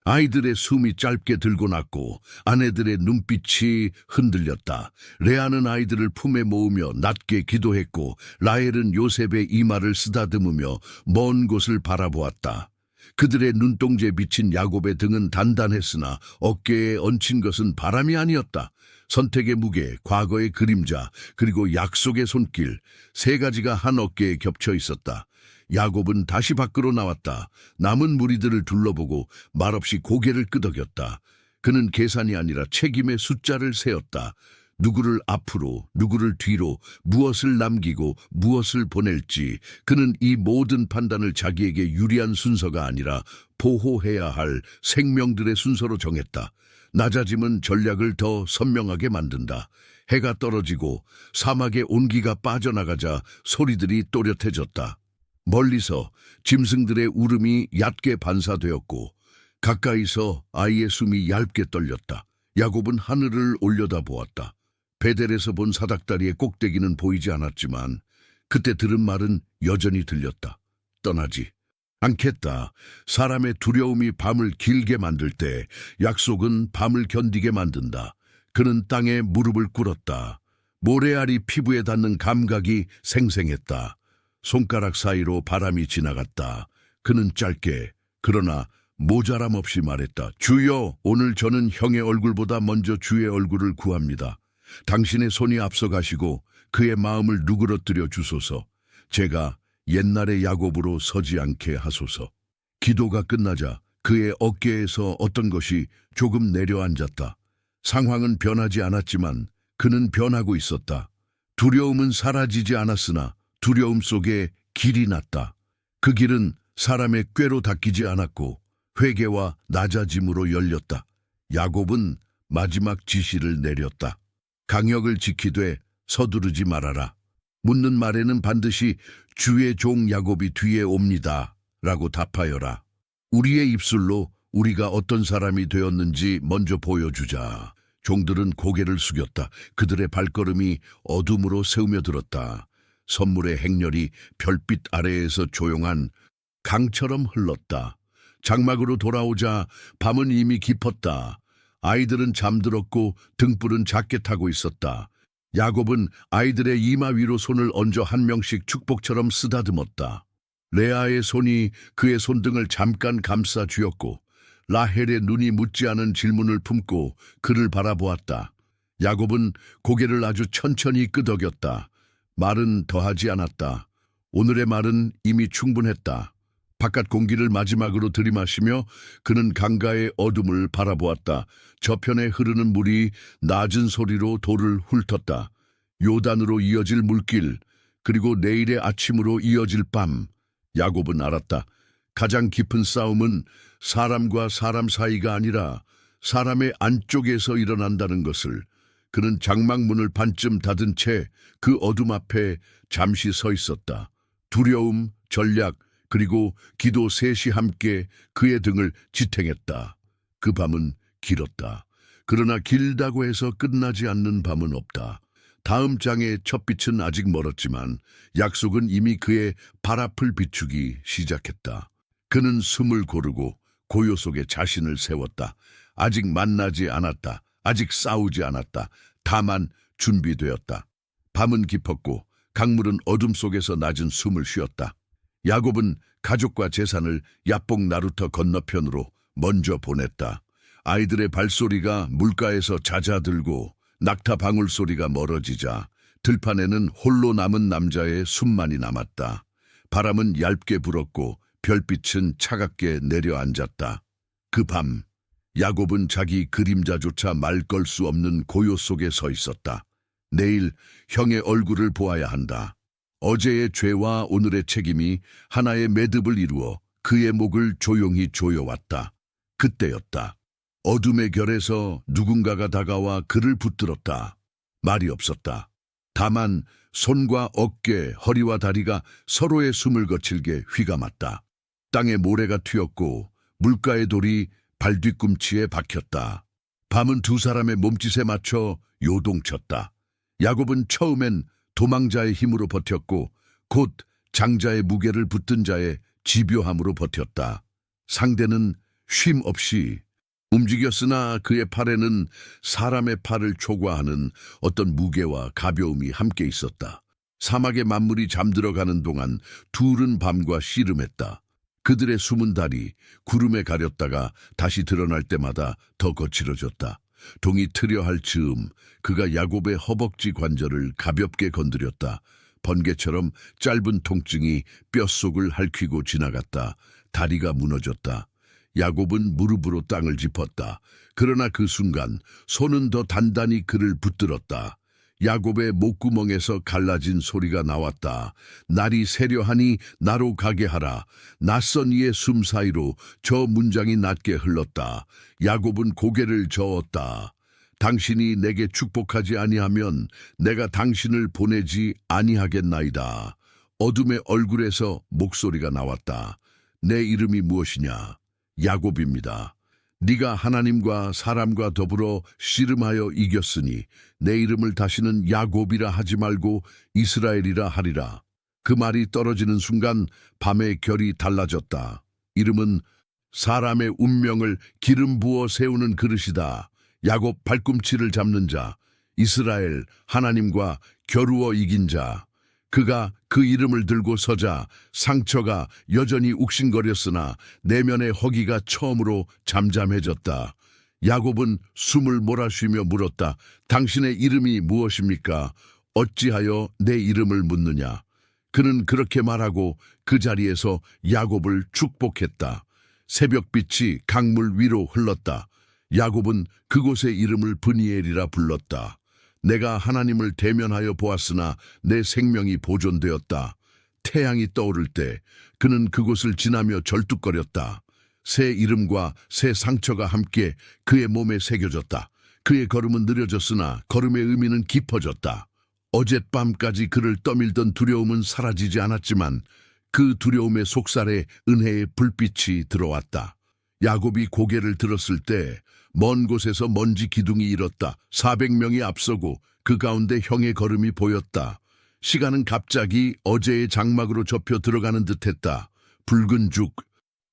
[SPEAKER 1] 아이들의 숨이 짧게 들고 났고 아내들의 눈빛이 흔들렸다. 레아는 아이들을 품에 모으며 낮게 기도했고 라헬은 요셉의 이마를 쓰다듬으며 먼 곳을 바라보았다. 그들의 눈동자에 비친 야곱의 등은 단단했으나 어깨에 얹힌 것은 바람이 아니었다. 선택의 무게, 과거의 그림자, 그리고 약속의 손길, 세 가지가 한 어깨에 겹쳐 있었다. 야곱은 다시 밖으로 나왔다. 남은 무리들을 둘러보고 말없이 고개를 끄덕였다. 그는 계산이 아니라 책임의 숫자를 세었다. 누구를 앞으로, 누구를 뒤로, 무엇을 남기고 무엇을 보낼지. 그는 이 모든 판단을 자기에게 유리한 순서가 아니라 보호해야 할 생명들의 순서로 정했다. 낮아짐은 전략을 더 선명하게 만든다. 해가 떨어지고 사막의 온기가 빠져나가자 소리들이 또렷해졌다. 멀리서 짐승들의 울음이 얕게 반사되었고 가까이서 아이의 숨이 얇게 떨렸다. 야곱은 하늘을 올려다보았다. 베델에서 본 사닥다리의 꼭대기는 보이지 않았지만 그때 들은 말은 여전히 들렸다. 떠나지 않겠다. 사람의 두려움이 밤을 길게 만들 때 약속은 밤을 견디게 만든다. 그는 땅에 무릎을 꿇었다. 모래알이 피부에 닿는 감각이 생생했다. 손가락 사이로 바람이 지나갔다. 그는 짧게 그러나 모자람 없이 말했다. 주여, 오늘 저는 형의 얼굴보다 먼저 주의 얼굴을 구합니다. 당신의 손이 앞서가시고 그의 마음을 누그러뜨려 주소서. 제가 옛날의 야곱으로 서지 않게 하소서. 기도가 끝나자 그의 어깨에서 어떤 것이 조금 내려앉았다. 상황은 변하지 않았지만 그는 변하고 있었다. 두려움은 사라지지 않았으나 두려움 속에 길이 났다. 그 길은 사람의 꾀로 닦이지 않았고 회개와 낮아짐으로 열렸다. 야곱은 마지막 지시를 내렸다. 강역을 지키되 서두르지 말아라. 묻는 말에는 반드시 주의 종 야곱이 뒤에 옵니다. 라고 답하여라. 우리의 입술로 우리가 어떤 사람이 되었는지 먼저 보여주자. 종들은 고개를 숙였다. 그들의 발걸음이 어둠으로 새우며들었다. 선물의 행렬이 별빛 아래에서 조용한 강처럼 흘렀다. 장막으로 돌아오자 밤은 이미 깊었다. 아이들은 잠들었고 등불은 작게 타고 있었다. 야곱은 아이들의 이마 위로 손을 얹어 한 명씩 축복처럼 쓰다듬었다. 레아의 손이 그의 손등을 잠깐 감싸 쥐었고 라헬의 눈이 묻지 않은 질문을 품고 그를 바라보았다. 야곱은 고개를 아주 천천히 끄덕였다. 말은 더하지 않았다. 오늘의 말은 이미 충분했다. 바깥 공기를 마지막으로 들이마시며 그는 강가의 어둠을 바라보았다. 저편에 흐르는 물이 낮은 소리로 돌을 훑었다. 요단으로 이어질 물길, 그리고 내일의 아침으로 이어질 밤. 야곱은 알았다. 가장 깊은 싸움은 사람과 사람 사이가 아니라 사람의 안쪽에서 일어난다는 것을. 그는 장막문을 반쯤 닫은 채 그 어둠 앞에 잠시 서 있었다. 두려움, 전략, 그리고 기도 셋이 함께 그의 등을 지탱했다. 그 밤은 길었다. 그러나 길다고 해서 끝나지 않는 밤은 없다. 다음 장의 첫 빛은 아직 멀었지만 약속은 이미 그의 발 앞을 비추기 시작했다. 그는 숨을 고르고 고요 속에 자신을 세웠다. 아직 만나지 않았다. 아직 싸우지 않았다. 다만 준비되었다. 밤은 깊었고 강물은 어둠 속에서 낮은 숨을 쉬었다. 야곱은 가족과 재산을 야복 나루터 건너편으로 먼저 보냈다. 아이들의 발소리가 물가에서 잦아들고 낙타 방울 소리가 멀어지자 들판에는 홀로 남은 남자의 숨만이 남았다. 바람은 얇게 불었고 별빛은 차갑게 내려앉았다. 그 밤 야곱은 자기 그림자조차 말 걸 수 없는 고요 속에 서 있었다. 내일 형의 얼굴을 보아야 한다. 어제의 죄와 오늘의 책임이 하나의 매듭을 이루어 그의 목을 조용히 조여왔다. 그때였다. 어둠의 결에서 누군가가 다가와 그를 붙들었다. 말이 없었다. 다만 손과 어깨, 허리와 다리가 서로의 숨을 거칠게 휘감았다. 땅에 모래가 튀었고 물가의 돌이 발 뒤꿈치에 박혔다. 밤은 두 사람의 몸짓에 맞춰 요동쳤다. 야곱은 처음엔 도망자의 힘으로 버텼고 곧 장자의 무게를 붙든 자의 집요함으로 버텼다. 상대는 쉼 없이 움직였으나 그의 팔에는 사람의 팔을 초과하는 어떤 무게와 가벼움이 함께 있었다. 사막의 만물이 잠들어가는 동안 둘은 밤과 씨름했다. 그들의 숨은 다리 구름에 가렸다가 다시 드러날 때마다 더 거칠어졌다. 동이 트려 할 즈음 그가 야곱의 허벅지 관절을 가볍게 건드렸다. 번개처럼 짧은 통증이 뼛속을 핥히고 지나갔다. 다리가 무너졌다. 야곱은 무릎으로 땅을 짚었다. 그러나 그 순간 손은 더 단단히 그를 붙들었다. 야곱의 목구멍에서 갈라진 소리가 나왔다. 날이 새려하니 나로 가게 하라. 낯선 이의 숨 사이로 저 문장이 낮게 흘렀다. 야곱은 고개를 저었다. 당신이 내게 축복하지 아니하면 내가 당신을 보내지 아니하겠나이다. 어둠의 얼굴에서 목소리가 나왔다. 내 이름이 무엇이냐? 야곱입니다. 네가 하나님과 사람과 더불어 씨름하여 이겼으니 내 이름을 다시는 야곱이라 하지 말고 이스라엘이라 하리라. 그 말이 떨어지는 순간 밤의 결이 달라졌다. 이름은 사람의 운명을 기름 부어 세우는 그릇이다. 야곱 발꿈치를 잡는 자, 이스라엘 하나님과 겨루어 이긴 자. 그가 그 이름을 들고 서자 상처가 여전히 욱신거렸으나 내면의 허기가 처음으로 잠잠해졌다. 야곱은 숨을 몰아쉬며 물었다. 당신의 이름이 무엇입니까? 어찌하여 내 이름을 묻느냐? 그는 그렇게 말하고 그 자리에서 야곱을 축복했다. 새벽빛이 강물 위로 흘렀다. 야곱은 그곳의 이름을 브니엘이라 불렀다. 내가 하나님을 대면하여 보았으나 내 생명이 보존되었다. 태양이 떠오를 때 그는 그곳을 지나며 절뚝거렸다. 새 이름과 새 상처가 함께 그의 몸에 새겨졌다. 그의 걸음은 느려졌으나 걸음의 의미는 깊어졌다. 어젯밤까지 그를 떠밀던 두려움은 사라지지 않았지만 그 두려움의 속살에 은혜의 불빛이 들어왔다. 야곱이 고개를 들었을 때 먼 곳에서 먼지 기둥이 일었다. 400명이 앞서고 그 가운데 형의 걸음이 보였다. 시간은 갑자기 어제의 장막으로 접혀 들어가는 듯했다. 붉은 죽,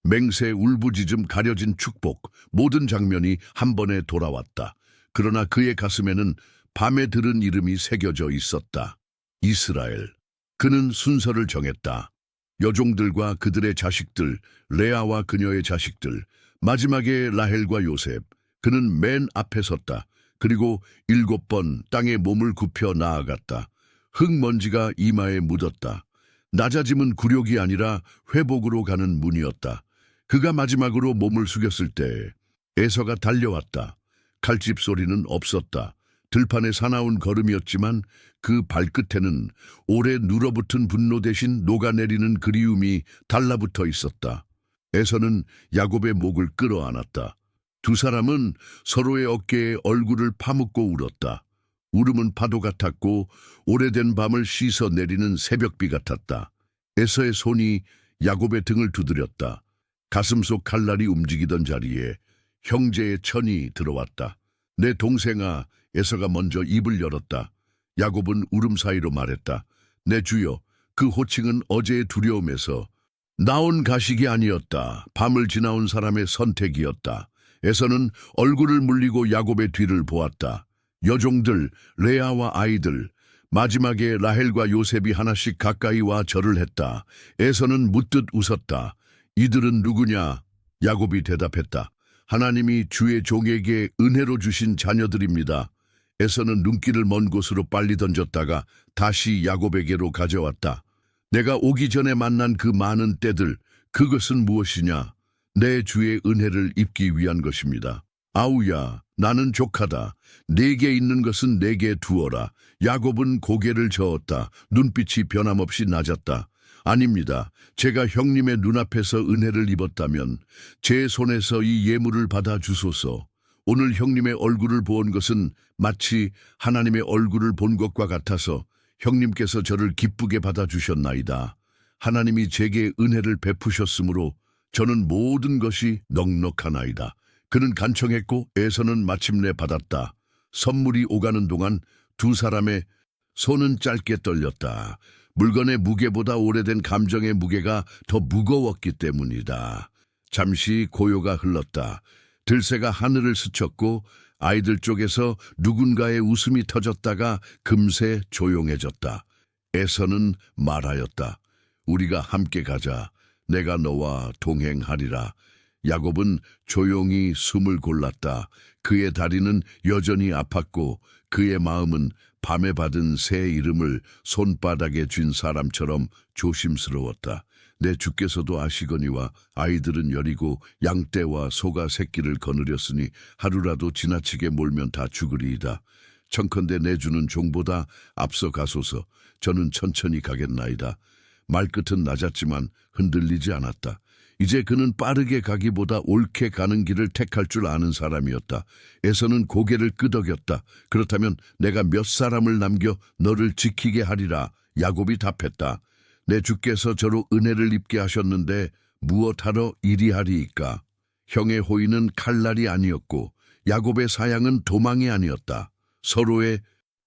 [SPEAKER 1] 맹세 울부짖음 가려진 축복, 모든 장면이 한 번에 돌아왔다. 그러나 그의 가슴에는 밤에 들은 이름이 새겨져 있었다. 이스라엘. 그는 순서를 정했다. 여종들과 그들의 자식들, 레아와 그녀의 자식들, 마지막에 라헬과 요셉. 그는 맨 앞에 섰다. 그리고 7번 땅에 몸을 굽혀 나아갔다. 흙먼지가 이마에 묻었다. 낮아짐은 굴욕이 아니라 회복으로 가는 문이었다. 그가 마지막으로 몸을 숙였을 때 에서가 달려왔다. 칼집 소리는 없었다. 들판에 사나운 걸음이었지만 그 발끝에는 오래 눌어붙은 분노 대신 녹아내리는 그리움이 달라붙어 있었다. 에서는 야곱의 목을 끌어안았다. 두 사람은 서로의 어깨에 얼굴을 파묻고 울었다. 울음은 파도 같았고 오래된 밤을 씻어 내리는 새벽비 같았다. 에서의 손이 야곱의 등을 두드렸다. 가슴속 칼날이 움직이던 자리에 형제의 천이 들어왔다. 내 동생아. 에서가 먼저 입을 열었다. 야곱은 울음 사이로 말했다. 내 주여, 그 호칭은 어제의 두려움에서 나온 가식이 아니었다. 밤을 지나온 사람의 선택이었다. 에서는 얼굴을 물리고 야곱의 뒤를 보았다. 여종들, 레아와 아이들, 마지막에 라헬과 요셉이 하나씩 가까이 와 절을 했다. 에서는 묻듯 웃었다. 이들은 누구냐? 야곱이 대답했다. 하나님이 주의 종에게 은혜로 주신 자녀들입니다. 에서는 눈길을 먼 곳으로 빨리 던졌다가 다시 야곱에게로 가져왔다. 내가 오기 전에 만난 그 많은 때들, 그것은 무엇이냐? 내 주의 은혜를 입기 위한 것입니다. 아우야, 나는 족하다. 내게 있는 것은 내게 두어라. 야곱은 고개를 저었다. 눈빛이 변함없이 낮았다. 아닙니다. 제가 형님의 눈앞에서 은혜를 입었다면 제 손에서 이 예물을 받아 주소서. 오늘 형님의 얼굴을 본 것은 마치 하나님의 얼굴을 본 것과 같아서 형님께서 저를 기쁘게 받아주셨나이다. 하나님이 제게 은혜를 베푸셨으므로 저는 모든 것이 넉넉하나이다. 그는 간청했고 에서는 마침내 받았다. 선물이 오가는 동안 두 사람의 손은 짧게 떨렸다. 물건의 무게보다 오래된 감정의 무게가 더 무거웠기 때문이다. 잠시 고요가 흘렀다. 들새가 하늘을 스쳤고 아이들 쪽에서 누군가의 웃음이 터졌다가 금세 조용해졌다. 에서는 말하였다. 우리가 함께 가자. 내가 너와 동행하리라. 야곱은 조용히 숨을 골랐다. 그의 다리는 여전히 아팠고 그의 마음은 밤에 받은 새 이름을 손바닥에 쥔 사람처럼 조심스러웠다. 내 주께서도 아시거니와 아이들은 여리고 양떼와 소가 새끼를 거느렸으니 하루라도 지나치게 몰면 다 죽으리이다. 청컨대 내 주는 종보다 앞서 가소서. 저는 천천히 가겠나이다. 말끝은 낮았지만 흔들리지 않았다. 이제 그는 빠르게 가기보다 옳게 가는 길을 택할 줄 아는 사람이었다. 에서는 고개를 끄덕였다. 그렇다면 내가 몇 사람을 남겨 너를 지키게 하리라. 야곱이 답했다. 내 주께서 저로 은혜를 입게 하셨는데 무엇하러 이리 하리이까? 형의 호의는 칼날이 아니었고 야곱의 사양은 도망이 아니었다. 서로의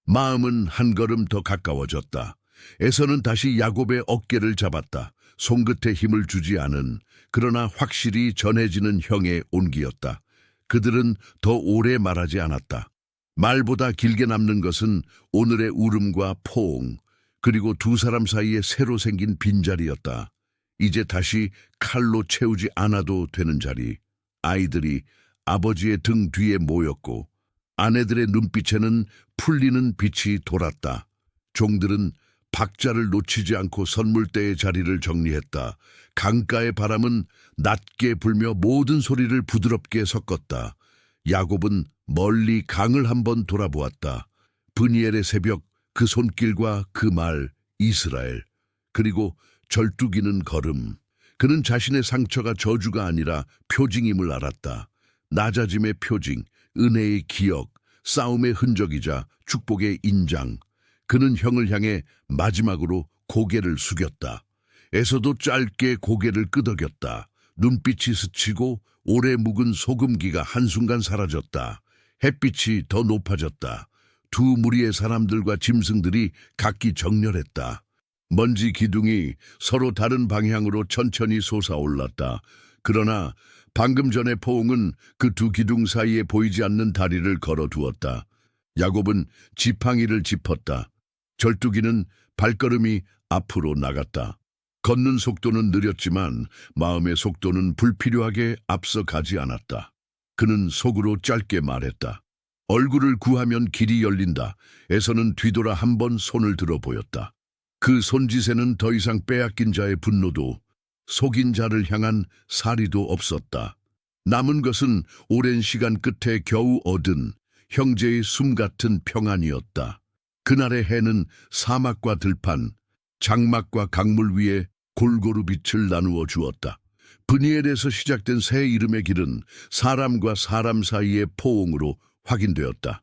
[SPEAKER 1] 마음은 한 걸음 더 가까워졌다. 에서는 다시 야곱의 어깨를 잡았다. 손끝에 힘을 주지 않은, 그러나 확실히 전해지는 형의 온기였다. 그들은 더 오래 말하지 않았다. 말보다 길게 남는 것은 오늘의 울음과 포옹, 그리고 두 사람 사이에 새로 생긴 빈자리였다. 이제 다시 칼로 채우지 않아도 되는 자리. 아이들이 아버지의 등 뒤에 모였고 아내들의 눈빛에는 풀리는 빛이 돌았다. 종들은 박자를 놓치지 않고 선물대의 자리를 정리했다. 강가의 바람은 낮게 불며 모든 소리를 부드럽게 섞었다. 야곱은 멀리 강을 한번 돌아보았다. 브니엘의 새벽, 그 손길과 그 말, 이스라엘. 그리고 절뚝이는 걸음. 그는 자신의 상처가 저주가 아니라 표징임을 알았다. 낮아짐의 표징, 은혜의 기억, 싸움의 흔적이자 축복의 인장. 그는 형을 향해 마지막으로 고개를 숙였다. 에서도 짧게 고개를 끄덕였다. 눈빛이 스치고 오래 묵은 소금기가 한순간 사라졌다. 햇빛이 더 높아졌다. 두 무리의 사람들과 짐승들이 각기 정렬했다. 먼지 기둥이 서로 다른 방향으로 천천히 솟아올랐다. 그러나 방금 전의 포옹은 그 두 기둥 사이에 보이지 않는 다리를 걸어두었다. 야곱은 지팡이를 짚었다. 절뚝이는 발걸음이 앞으로 나갔다. 걷는 속도는 느렸지만 마음의 속도는 불필요하게 앞서가지 않았다. 그는 속으로 짧게 말했다. 얼굴을 구하면 길이 열린다. 에서는 뒤돌아 한 번 손을 들어 보였다. 그 손짓에는 더 이상 빼앗긴 자의 분노도 속인 자를 향한 사리도 없었다. 남은 것은 오랜 시간 끝에 겨우 얻은 형제의 숨 같은 평안이었다. 그날의 해는 사막과 들판, 장막과 강물 위에 골고루 빛을 나누어 주었다. 브니엘에서 시작된 새 이름의 길은 사람과 사람 사이의 포옹으로 확인되었다.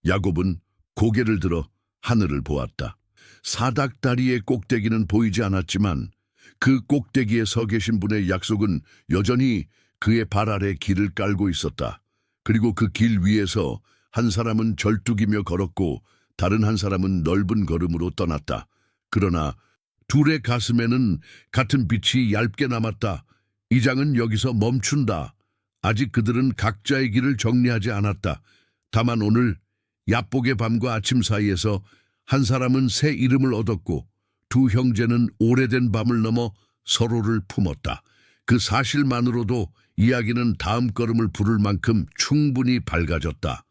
[SPEAKER 1] 야곱은 고개를 들어 하늘을 보았다. 사닥다리의 꼭대기는 보이지 않았지만 그 꼭대기에 서 계신 분의 약속은 여전히 그의 발 아래 길을 깔고 있었다. 그리고 그 길 위에서 한 사람은 절뚝이며 걸었고 다른 한 사람은 넓은 걸음으로 떠났다. 그러나 둘의 가슴에는 같은 빛이 얇게 남았다. 이 장은 여기서 멈춘다. 아직 그들은 각자의 길을 정리하지 않았다. 다만 오늘 야복의 밤과 아침 사이에서 한 사람은 새 이름을 얻었고 두 형제는 오래된 밤을 넘어 서로를 품었다. 그 사실만으로도 이야기는 다음 걸음을 부를 만큼 충분히 밝아졌다.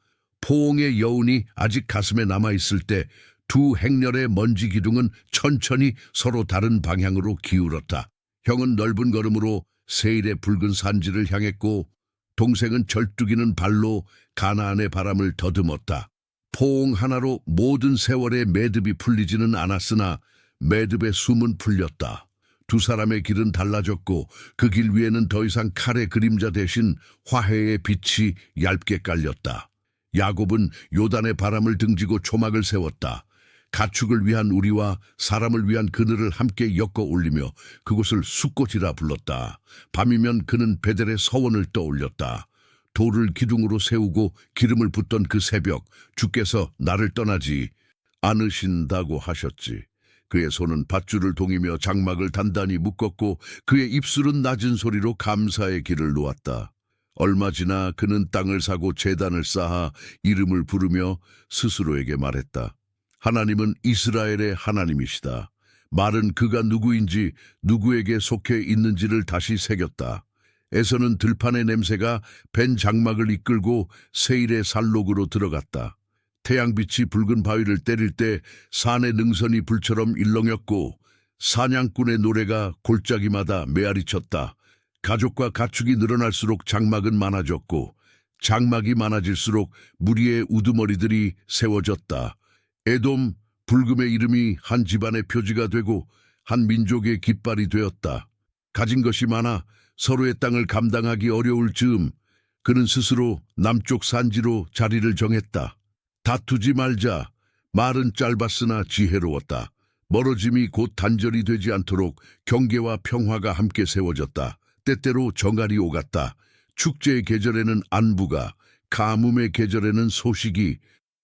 [SPEAKER 1] 포옹의 여운이 아직 가슴에 남아있을 때 두 행렬의 먼지 기둥은 천천히 서로 다른 방향으로 기울었다. 형은 넓은 걸음으로 세일의 붉은 산지를 향했고 동생은 절뚝이는 발로 가나안의 바람을 더듬었다. 포옹 하나로 모든 세월의 매듭이 풀리지는 않았으나 매듭의 숨은 풀렸다. 두 사람의 길은 달라졌고 그 길 위에는 더 이상 칼의 그림자 대신 화해의 빛이 얇게 깔렸다. 야곱은 요단의 바람을 등지고 초막을 세웠다. 가축을 위한 우리와 사람을 위한 그늘을 함께 엮어 올리며 그곳을 숫꽃이라 불렀다. 밤이면 그는 베델의 서원을 떠올렸다. 돌을 기둥으로 세우고 기름을 붓던 그 새벽 주께서 나를 떠나지 않으신다고 하셨지. 그의 손은 밧줄을 동이며 장막을 단단히 묶었고 그의 입술은 낮은 소리로 감사의 길을 놓았다. 얼마 지나 그는 땅을 사고 제단을 쌓아 이름을 부르며 스스로에게 말했다. 하나님은 이스라엘의 하나님이시다. 말은 그가 누구인지 누구에게 속해 있는지를 다시 새겼다. 에서는 들판의 냄새가 벤 장막을 이끌고 세일의 산록으로 들어갔다. 태양빛이 붉은 바위를 때릴 때 산의 능선이 불처럼 일렁였고 사냥꾼의 노래가 골짜기마다 메아리쳤다. 가족과 가축이 늘어날수록 장막은 많아졌고 장막이 많아질수록 무리의 우두머리들이 세워졌다. 에돔, 불금의 이름이 한 집안의 표지가 되고 한 민족의 깃발이 되었다. 가진 것이 많아 서로의 땅을 감당하기 어려울 즈음 그는 스스로 남쪽 산지로 자리를 정했다. 다투지 말자. 말은 짧았으나 지혜로웠다. 멀어짐이 곧 단절이 되지 않도록 경계와 평화가 함께 세워졌다. 때때로 정갈이 오갔다. 축제의 계절에는 안부가, 가뭄의 계절에는 소식이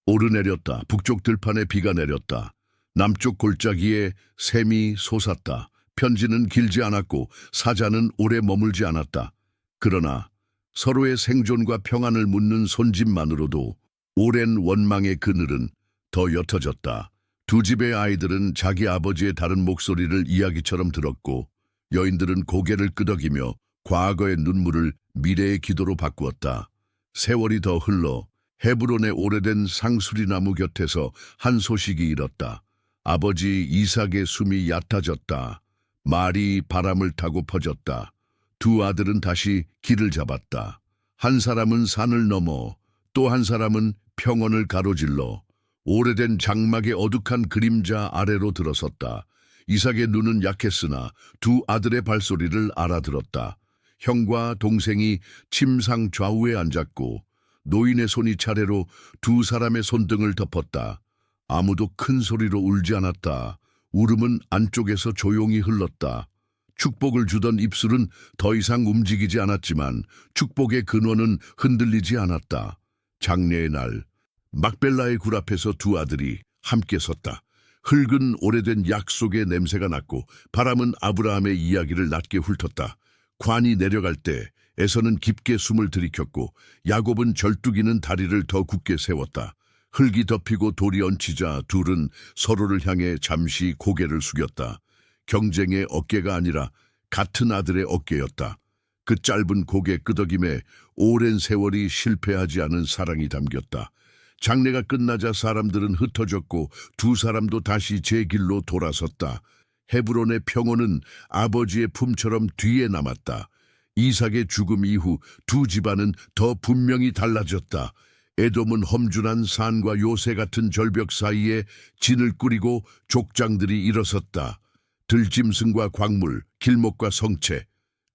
[SPEAKER 1] 오르내렸다. 북쪽 들판에 비가 내렸다. 남쪽 골짜기에 샘이 솟았다. 편지는 길지 않았고 사자는 오래 머물지 않았다. 그러나 서로의 생존과 평안을 묻는 손짓만으로도 오랜 원망의 그늘은 더 옅어졌다. 두 집의 아이들은 자기 아버지의 다른 목소리를 이야기처럼 들었고 여인들은 고개를 끄덕이며 과거의 눈물을 미래의 기도로 바꾸었다. 세월이 더 흘러 헤브론의 오래된 상수리나무 곁에서 한 소식이 일었다. 아버지 이삭의 숨이 얕아졌다. 말이 바람을 타고 퍼졌다. 두 아들은 다시 길을 잡았다. 한 사람은 산을 넘어 또 한 사람은 평원을 가로질러 오래된 장막의 어둑한 그림자 아래로 들어섰다. 이삭의 눈은 약했으나 두 아들의 발소리를 알아들었다. 형과 동생이 침상 좌우에 앉았고 노인의 손이 차례로 두 사람의 손등을 덮었다. 아무도 큰 소리로 울지 않았다. 울음은 안쪽에서 조용히 흘렀다. 축복을 주던 입술은 더 이상 움직이지 않았지만 축복의 근원은 흔들리지 않았다. 장례의 날, 막벨라의 굴 앞에서 두 아들이 함께 섰다. 흙은 오래된 약속의 냄새가 났고 바람은 아브라함의 이야기를 낮게 훑었다. 관이 내려갈 때 에서는 깊게 숨을 들이켰고 야곱은 절뚝이는 다리를 더 굳게 세웠다. 흙이 덮이고 돌이 얹히자 둘은 서로를 향해 잠시 고개를 숙였다. 경쟁의 어깨가 아니라 같은 아들의 어깨였다. 그 짧은 고개 끄덕임에 오랜 세월이 실패하지 않은 사랑이 담겼다. 장례가 끝나자 사람들은 흩어졌고 두 사람도 다시 제 길로 돌아섰다. 헤브론의 평온은 아버지의 품처럼 뒤에 남았다. 이삭의 죽음 이후 두 집안은 더 분명히 달라졌다. 에돔은 험준한 산과 요새 같은 절벽 사이에 진을 꾸리고 족장들이 일어섰다. 들짐승과 광물, 길목과 성체,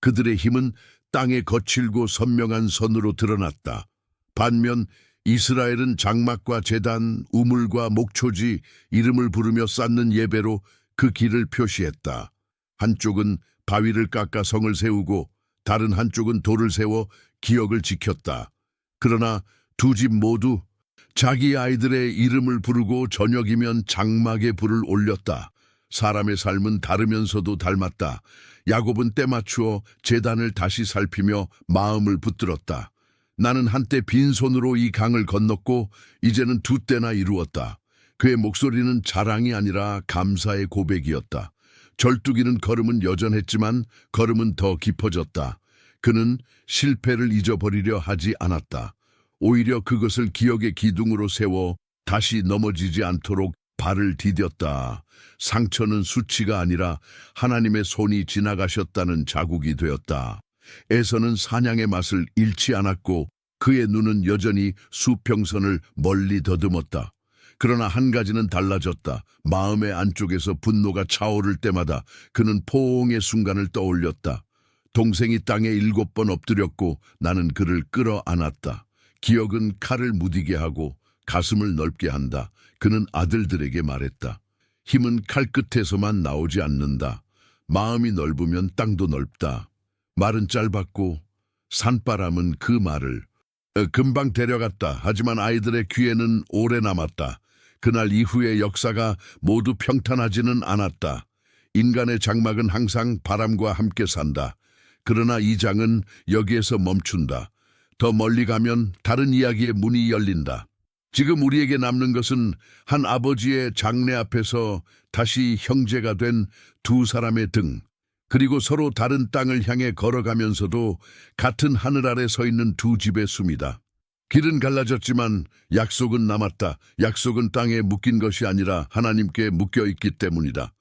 [SPEAKER 1] 그들의 힘은 땅의 거칠고 선명한 선으로 드러났다. 반면 이스라엘은 장막과 제단, 우물과 목초지, 이름을 부르며 쌓는 예배로 그 길을 표시했다. 한쪽은 바위를 깎아 성을 세우고 다른 한쪽은 돌을 세워 기억을 지켰다. 그러나 두 집 모두 자기 아이들의 이름을 부르고 저녁이면 장막에 불을 올렸다. 사람의 삶은 다르면서도 닮았다. 야곱은 때맞추어 제단을 다시 살피며 마음을 붙들었다. 나는 한때 빈손으로 이 강을 건넜고 이제는 두 때나 이루었다. 그의 목소리는 자랑이 아니라 감사의 고백이었다. 절뚝이는 걸음은 여전했지만 걸음은 더 깊어졌다. 그는 실패를 잊어버리려 하지 않았다. 오히려 그것을 기억의 기둥으로 세워 다시 넘어지지 않도록 발을 디뎠다. 상처는 수치가 아니라 하나님의 손이 지나가셨다는 자국이 되었다. 에서는 사냥의 맛을 잃지 않았고 그의 눈은 여전히 수평선을 멀리 더듬었다. 그러나 한 가지는 달라졌다. 마음의 안쪽에서 분노가 차오를 때마다 그는 포옹의 순간을 떠올렸다. 동생이 땅에 7번 엎드렸고 나는 그를 끌어안았다. 기억은 칼을 무디게 하고 가슴을 넓게 한다. 그는 아들들에게 말했다. 힘은 칼끝에서만 나오지 않는다. 마음이 넓으면 땅도 넓다. 말은 짧았고 산바람은 그 말을 금방 데려갔다. 하지만 아이들의 귀에는 오래 남았다. 그날 이후의 역사가 모두 평탄하지는 않았다. 인간의 장막은 항상 바람과 함께 산다. 그러나 이 장은 여기에서 멈춘다. 더 멀리 가면 다른 이야기의 문이 열린다. 지금 우리에게 남는 것은 한 아버지의 장례 앞에서 다시 형제가 된 두 사람의 등, 그리고 서로 다른 땅을 향해 걸어가면서도 같은 하늘 아래 서 있는 두 집의 숨이다. 길은 갈라졌지만 약속은 남았다. 약속은 땅에 묶인 것이 아니라 하나님께 묶여 있기 때문이다.